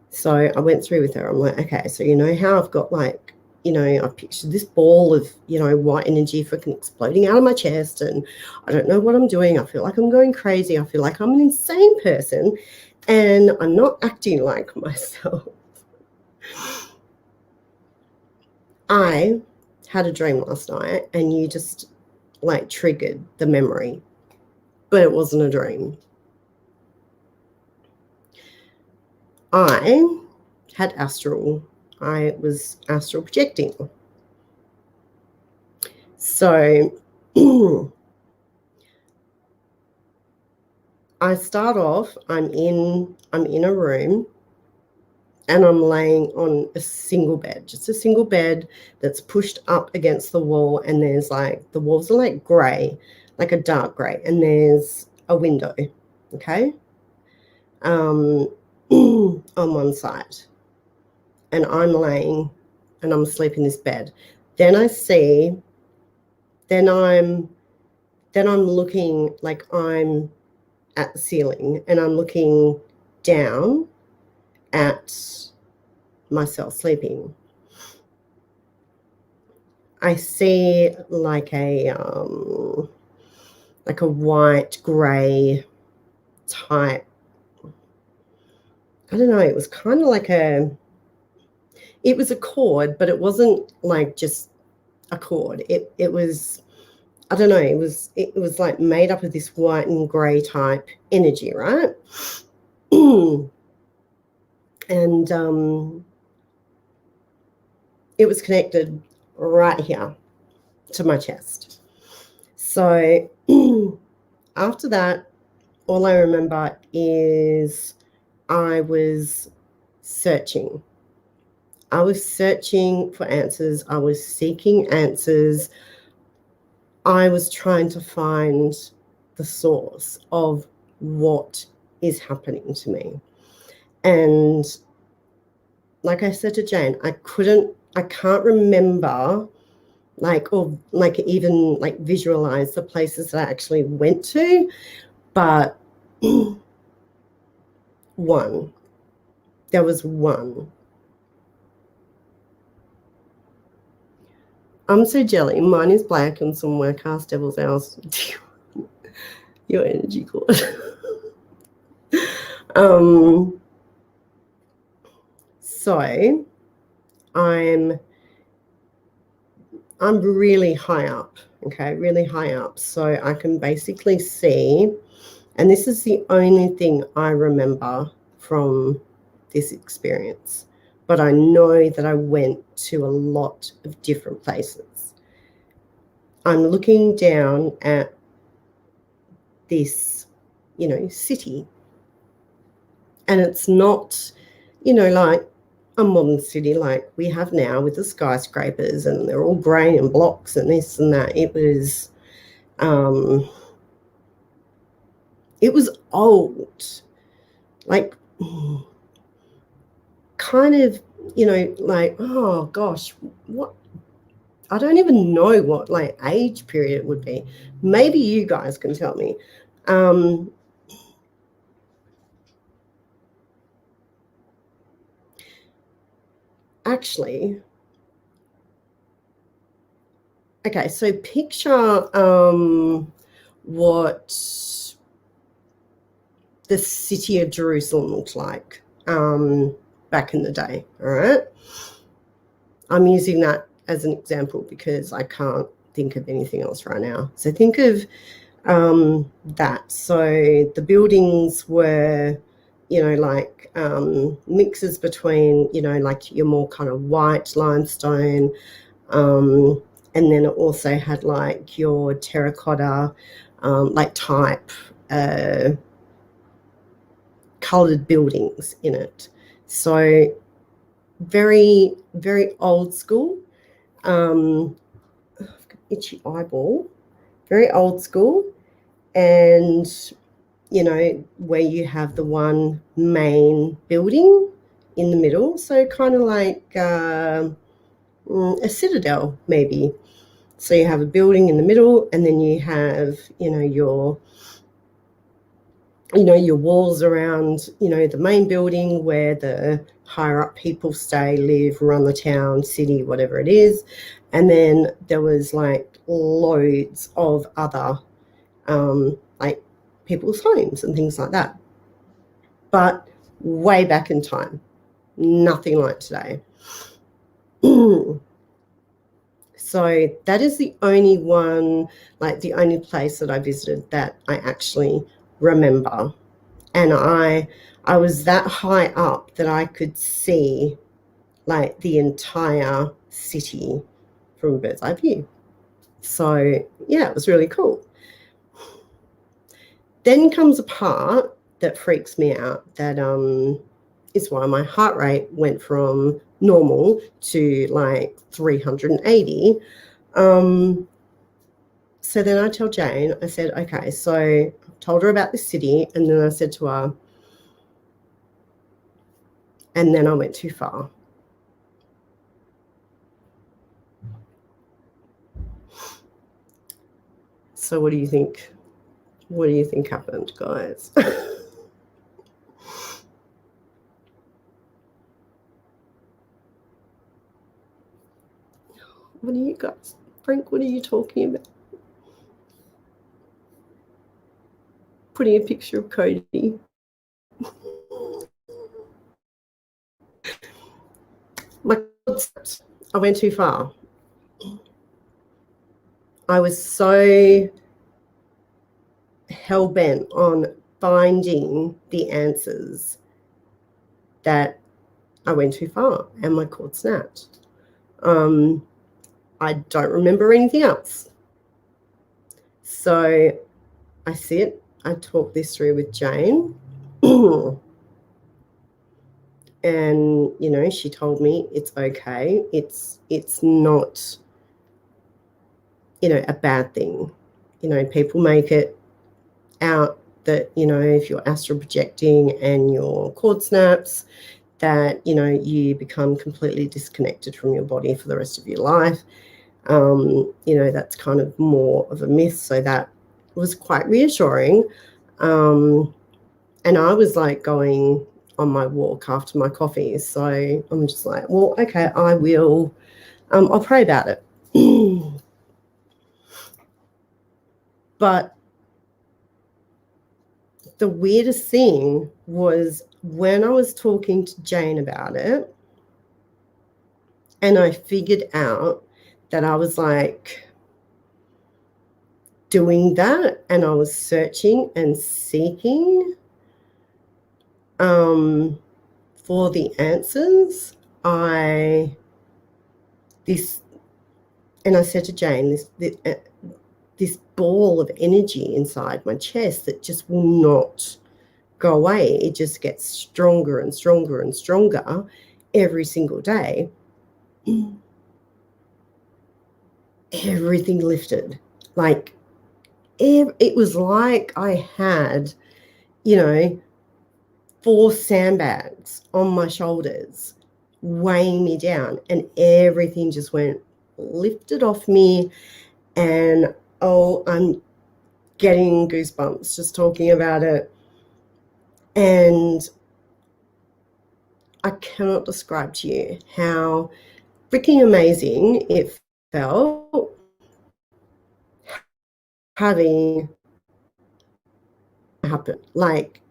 So I went through with her. I'm like, okay, so how I've got I pictured this ball of, white energy freaking exploding out of my chest, and I don't know what I'm doing. I feel like I'm going crazy. I feel like I'm an insane person, and I'm not acting like myself. I had a dream last night, and you just triggered the memory, but it wasn't a dream. I was astral projecting. So I start off, I'm in a room and I'm laying on a single bed, just a single bed that's pushed up against the wall, and there's the walls are gray, like a dark gray, and there's a window, okay? On one side. And I'm laying and I'm asleep in this bed. Then I'm looking I'm at the ceiling, and I'm looking down at myself sleeping. I see a white gray type. I don't know. It was kind of it was a cord, but it wasn't just a cord. It was, I don't know. It was made up of this white and gray type energy, right? And it was connected right here to my chest. So after that, all I remember is I was searching. I was searching for answers. I was seeking answers. I was trying to find the source of what is happening to me. And like I said to Jane, I can't remember or even visualize the places that I actually went to, but there was one. I'm so jelly. Mine is black and somewhere cast devil's hours. Your energy cord. So I'm really high up, okay, really high up. So I can basically see, and this is the only thing I remember from this experience, but I know that I went to a lot of different places. I'm looking down at this, city, and it's not, like a modern city like we have now with the skyscrapers and they're all grey and blocks and this and that. It was old, like kind of, oh gosh, what, I don't even know what age period it would be. Maybe you guys can tell me. Actually, okay, so picture what the city of Jerusalem looked like back in the day, all right? I'm using that as an example because I can't think of anything else right now. So think of that. So the buildings were, mixes between, your more kind of white limestone, and then it also had your terracotta, type coloured buildings in it. So very, very old school. I've got itchy eyeball. Very old school, and where you have the one main building in the middle, so kind of like a citadel maybe. So you have a building in the middle, and then you have your walls around the main building where the higher up people stay, live, run the town, city, whatever it is. And then there was loads of other people's homes and things like that, but way back in time, nothing like today. So that is the only one, the only place that I visited that I actually remember. And I was that high up that I could see the entire city from a bird's eye view. So yeah, it was really cool. Then comes a part that freaks me out, that is why my heart rate went from normal to 380. So then I tell Jane, I said, okay, so I told her about the city, and then I said to her, and then I went too far. So what do you think? What do you think happened, guys? What are you guys? Frank, what are you talking about? Putting a picture of Cody. My God, I went too far. I was so hell-bent on finding the answers that I went too far and my cord snapped. I don't remember anything else. So I talk this through with Jane. And she told me it's okay. It's not a bad thing. People make it out that, if you're astral projecting and your cord snaps, that, you become completely disconnected from your body for the rest of your life. That's kind of more of a myth. So that was quite reassuring. And I was like going on my walk after my coffee. So I'm just like, well, okay, I will, I'll pray about it. But the weirdest thing was when I was talking to Jane about it, and I figured out that I was like doing that, and I was searching and seeking for the answers. And I said to Jane, this ball of energy inside my chest that just will not go away. It just gets stronger and stronger and stronger every single day. Everything lifted. Like, it was like I had, 4 sandbags on my shoulders weighing me down, and everything just went lifted off me. And I'm getting goosebumps just talking about it. And I cannot describe to you how freaking amazing it felt having happen. Like,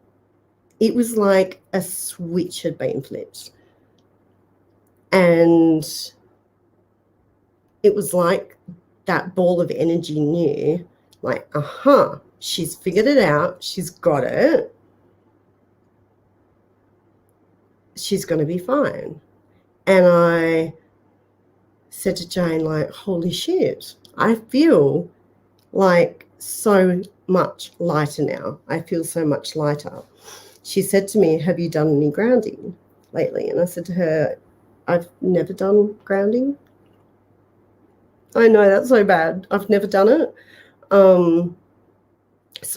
it was like a switch had been flipped. And it was like that ball of energy knew, like, she's figured it out. She's got it. She's going to be fine. And I said to Jane, like, holy shit, I feel like so much lighter now. I feel so much lighter. She said to me, have you done any grounding lately? And I said to her, I've never done grounding. I know, that's so bad. I've never done it. So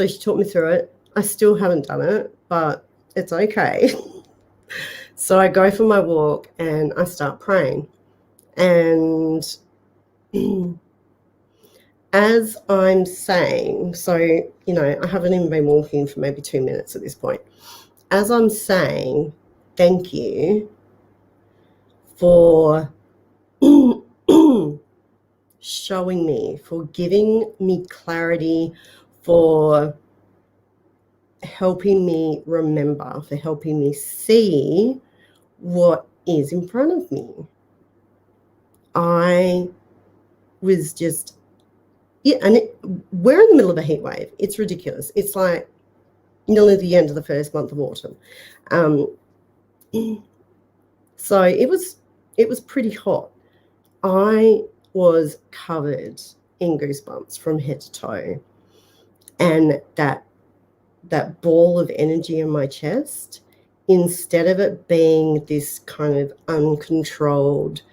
she taught me through it. I still haven't done it, but it's okay. So I go for my walk and I start praying. And as I'm saying, so, I haven't even been walking for maybe 2 minutes at this point. As I'm saying, thank you for showing me, for giving me clarity, for helping me remember, for helping me see what is in front of me. I was just, and we're in the middle of a heat wave. It's ridiculous. It's like nearly the end of the first month of autumn. So it was pretty hot. I was covered in goosebumps from head to toe. And that ball of energy in my chest, instead of it being this kind of uncontrolled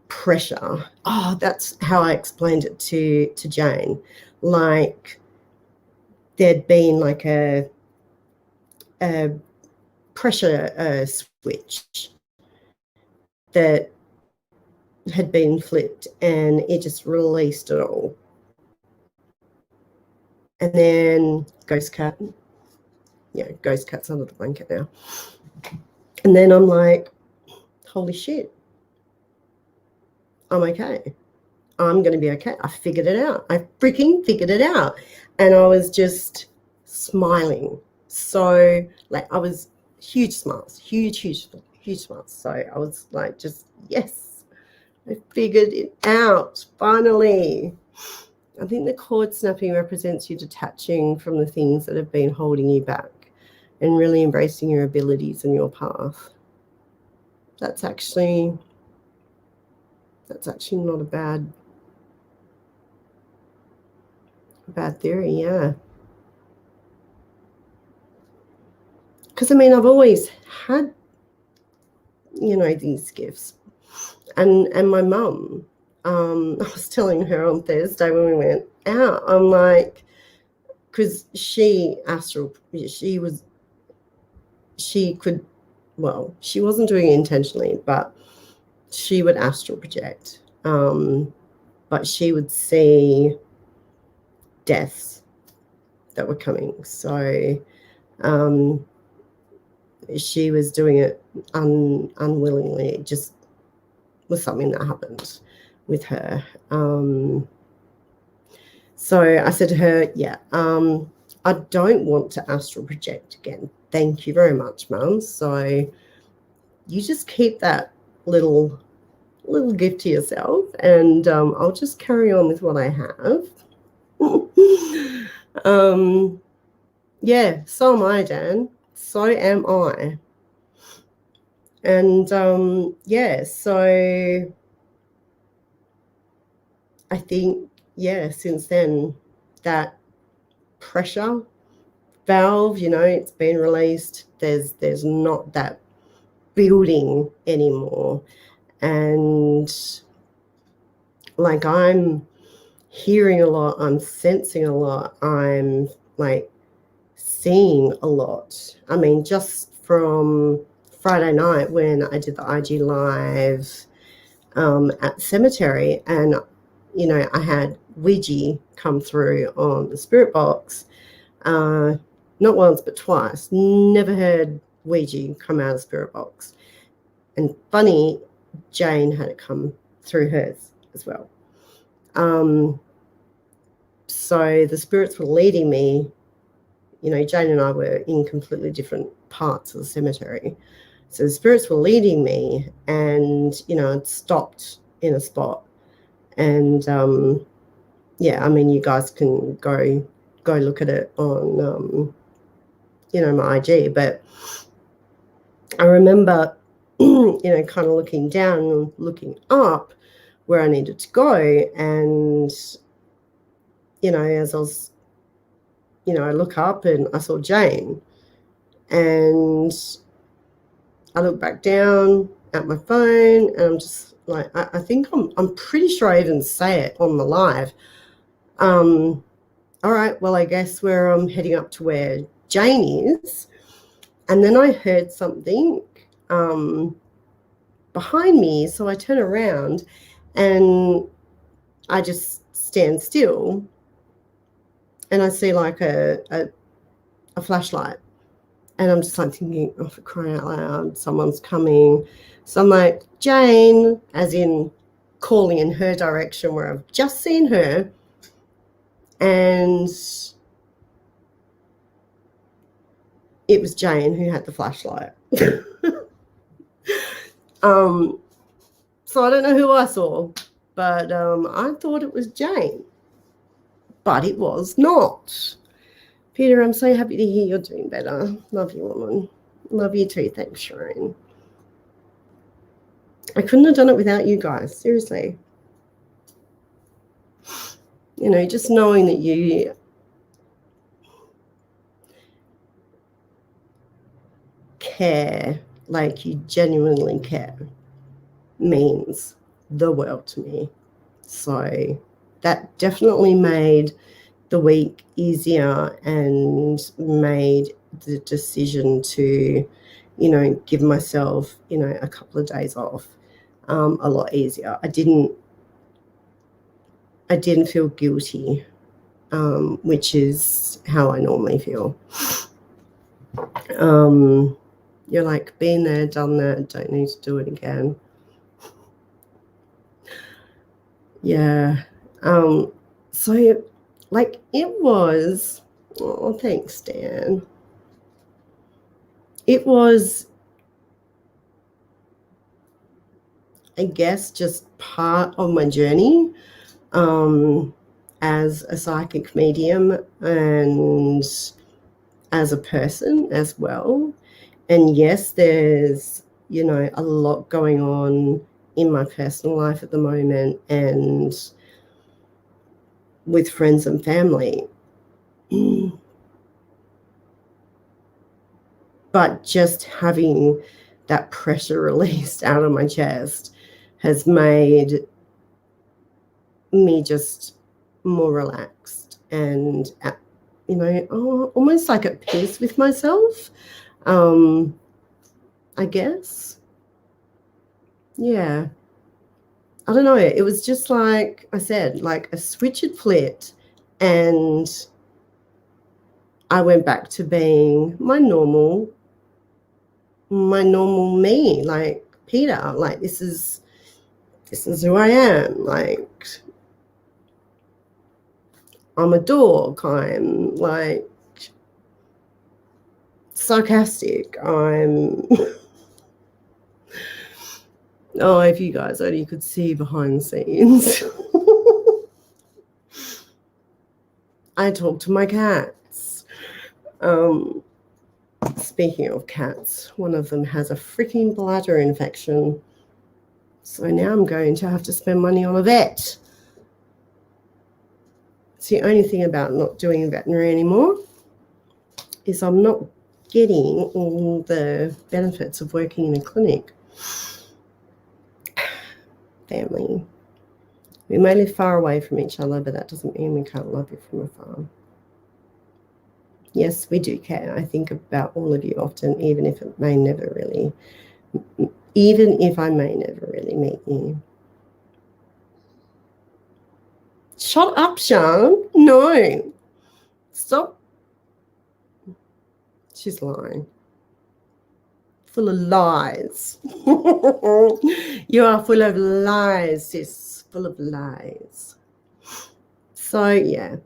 pressure, that's how I explained it to Jane. Like, there'd been like a pressure switch that had been flipped, and it just released it all. And then ghost cat's under the blanket now. And then I'm like, holy shit, I'm okay. I'm going to be okay. I figured it out. I freaking figured it out. And I was just smiling. So, like, I was huge smiles. Huge smiles. So I was like, just, yes, I figured it out, finally. I think the cord snapping represents you detaching from the things that have been holding you back and really embracing your abilities and your path. That's actually not a bad theory, yeah. Because, I've always had, these gifts. And my mum, I was telling her on Thursday when we went out, I'm like, because she wasn't doing it intentionally, but she would astral project. But she would see deaths that were coming. So she was doing it unwillingly. It just was something that happened with her. So I said to her, I don't want to astral project again. Thank you very much, Mum. So you just keep that little gift to yourself, and I'll just carry on with what I have. Yeah, so am I, Dan. So am I. And so I think, since then, that pressure valve, it's been released. There's not that building anymore. And like, I'm hearing a lot, I'm sensing a lot, I'm like seeing a lot. I mean, just from Friday night when I did the IG live at the cemetery, and I had Ouija come through on the spirit box, not once but twice. Never heard Ouija come out of the spirit box. And funny, Jane had it come through hers as well. So the spirits were leading me. Jane and I were in completely different parts of the cemetery. So the spirits were leading me, and, I'd stopped in a spot. And, I mean, you guys can go look at it on, my IG. But I remember, kind of looking down and looking up where I needed to go. And, as I was, I look up and I saw Jane, and I look back down at my phone, and I'm just like, I think I'm pretty sure I even say it on the live. All right, well, I guess we're heading up to where Jane is. And then I heard something behind me, so I turn around and I just stand still, and I see like a flashlight. And I'm just like thinking, oh, for crying out loud, someone's coming. So I'm like, Jane, as in calling in her direction where I've just seen her. And it was Jane who had the flashlight. So I don't know who I saw, but I thought it was Jane. But it was not. Peter, I'm so happy to hear you're doing better. Love you, woman. Love you too. Thanks, Sharon. I couldn't have done it without you guys. Seriously. Just knowing that you care, like you genuinely care, means the world to me. So that definitely made the week easier and made the decision to, give myself, a couple of days off a lot easier. I didn't feel guilty, which is how I normally feel. You're like, been there, done that, don't need to do it again. Yeah. So like it was, oh, thanks, Dan. It was, I guess, just part of my journey as a psychic medium and as a person as well. And yes, there's, a lot going on in my personal life at the moment and with friends and family. But just having that pressure released out of my chest has made me just more relaxed and almost like at peace with myself, I guess. Yeah. I don't know. It was just like I said, like a switch had flipped, and I went back to being my normal me, like Peter. Like this is who I am. Like I'm a dork. I'm like sarcastic. I'm oh, if you guys only could see behind the scenes. I talk to my cats. Speaking of cats, one of them has a freaking bladder infection. So now I'm going to have to spend money on a vet. It's the only thing about not doing veterinary anymore is I'm not getting all the benefits of working in a clinic. Family. We may live far away from each other, but that doesn't mean we can't love you from afar. Yes, we do care. I think about all of you often, even if I may never really meet you. Shut up, Sean. No. Stop. She's lying. Full of lies. You are full of lies, sis. Full of lies. So, yeah.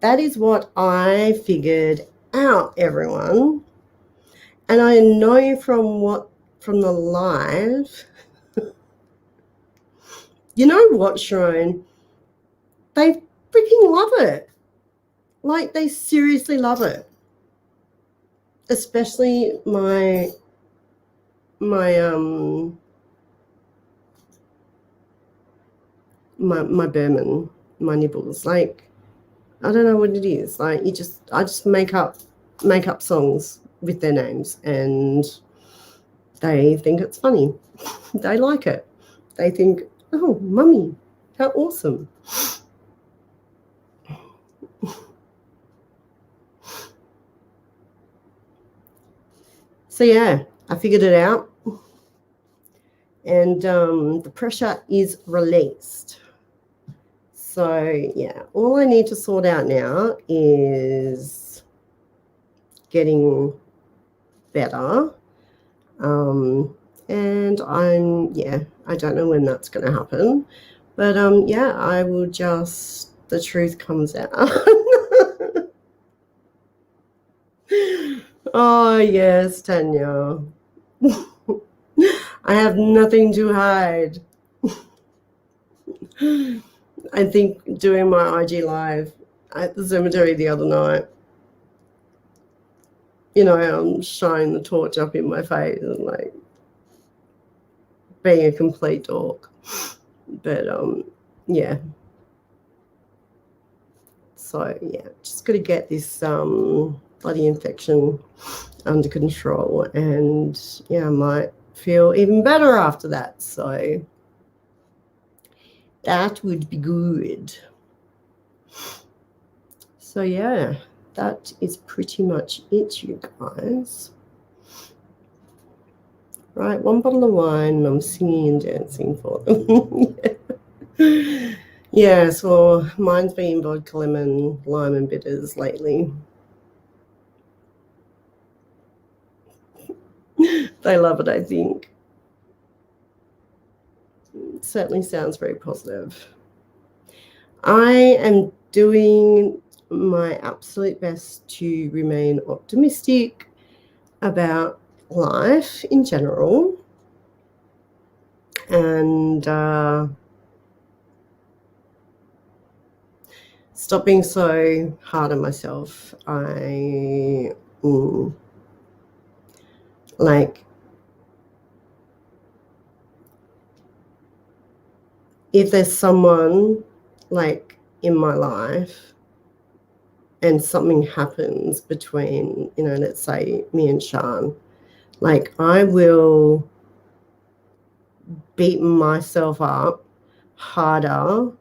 That is what I figured out, everyone. And I know from the live, you know what, Sharon? They freaking love it. Like, they seriously love it. Especially my Berman, my nibbles. Like, I don't know what it is. Like, I just make up songs with their names, and they think it's funny. They like it. They think, oh, mummy, how awesome. So yeah, I figured it out, and the pressure is released. So yeah, all I need to sort out now is getting better. And I don't know when that's going to happen, but I will the truth comes out. Oh yes, Tanya. I have nothing to hide. I think doing my IG live at the cemetery the other night, I'm shining the torch up in my face and like being a complete dork. But yeah. So yeah, just got to get this bloody infection under control, and yeah, I might feel even better after that. So that would be good. So yeah, that is pretty much it, you guys. Right, one bottle of wine, and I'm singing and dancing for them. Yeah. Yes, well, mine's been vodka, lemon, lime, and bitters lately. They love it, I think. It certainly sounds very positive. I am doing my absolute best to remain optimistic about life in general, and stop being so hard on myself. If there's someone like in my life and something happens between, let's say me and Sean, like I will beat myself up harder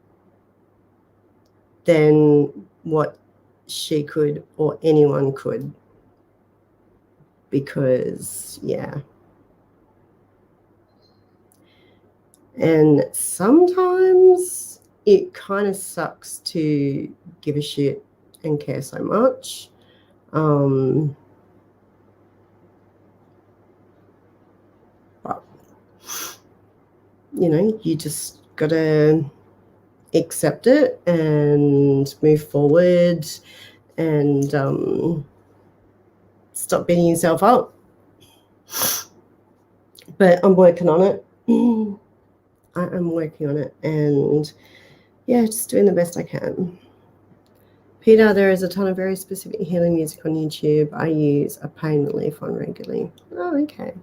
than what she could or anyone could, because, yeah. And sometimes it kind of sucks to give a shit and care so much. But, you know, you just got to accept it and move forward and stop beating yourself up. But I'm working on it. I'm working on it, and yeah, just doing the best I can. Peter, there is a ton of very specific healing music on YouTube. I use a pain relief on regularly. Oh, okay.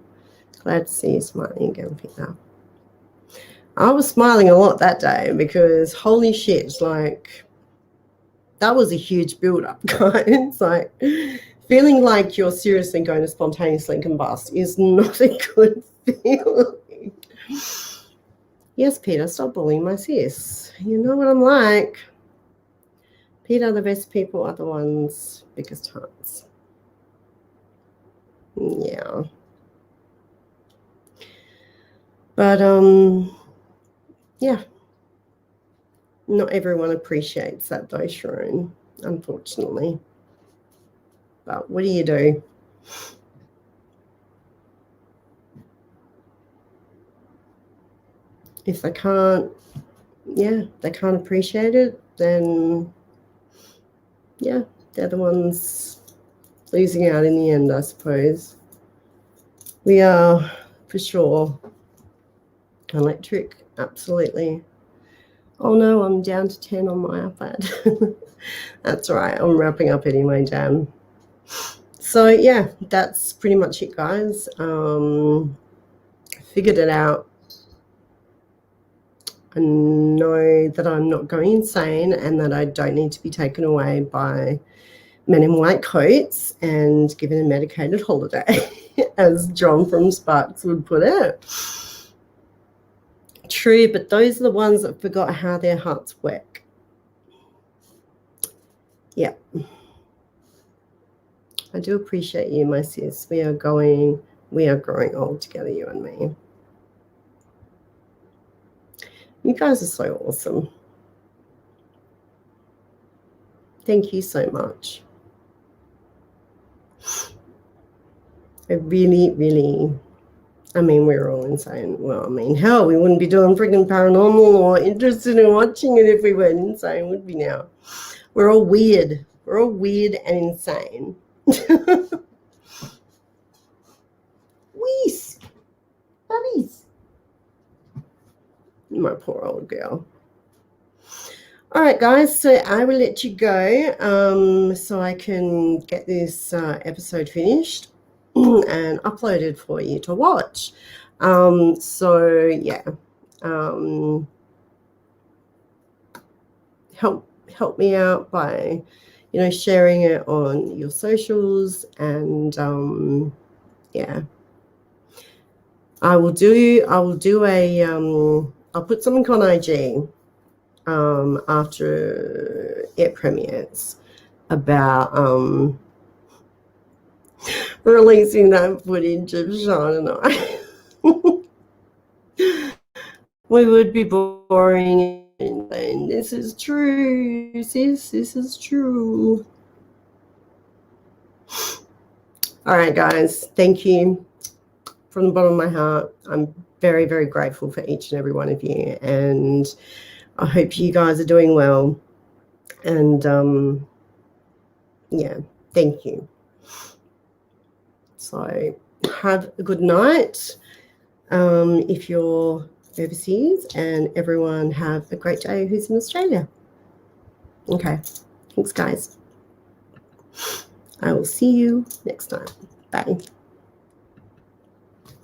Glad to see you smiling again, Peter. I was smiling a lot that day because holy shit, like, that was a huge build-up, guys. Like, feeling like you're seriously going to spontaneously combust is not a good feeling. Yes, Peter, stop bullying my sis. You know what I'm like. Peter, the best people are the ones biggest hearts. Yeah. But, yeah. Not everyone appreciates that though, Sharon, unfortunately. But what do you do? If they can't, they can't appreciate it, then, yeah, they're the ones losing out in the end, I suppose. We are, for sure, electric, absolutely. Oh no, I'm down to 10 on my iPad. That's right, I'm wrapping up anyway, Dan. So yeah, that's pretty much it, guys. Figured it out. I know that I'm not going insane and that I don't need to be taken away by men in white coats and given a medicated holiday, as John from Sparks would put it. True, but those are the ones that forgot how their hearts work. Yeah. I do appreciate you, my sis. We are growing old together, you and me. You guys are so awesome. Thank you so much. I really, really, I mean, we're all insane. Well, I mean, hell, we wouldn't be doing freaking paranormal or interested in watching it if we weren't insane, would we now? We're all weird. We're all weird and insane. Wees. Puppies. My poor old girl. All right, guys, so I will let you go so I can get this episode finished and uploaded for you to watch. So, yeah, help me out by, sharing it on your socials, and yeah, I will do I'll put something on IG after it premieres about releasing that footage of Sean and I. We would be boring, and this is true, sis. This is true. All right, guys. Thank you from the bottom of my heart. I'm very, very grateful for each and every one of you, and I hope you guys are doing well. And yeah, thank you. So have a good night if you're overseas, and everyone have a great day who's in Australia. Okay, thanks, guys. I will see you next time. Bye.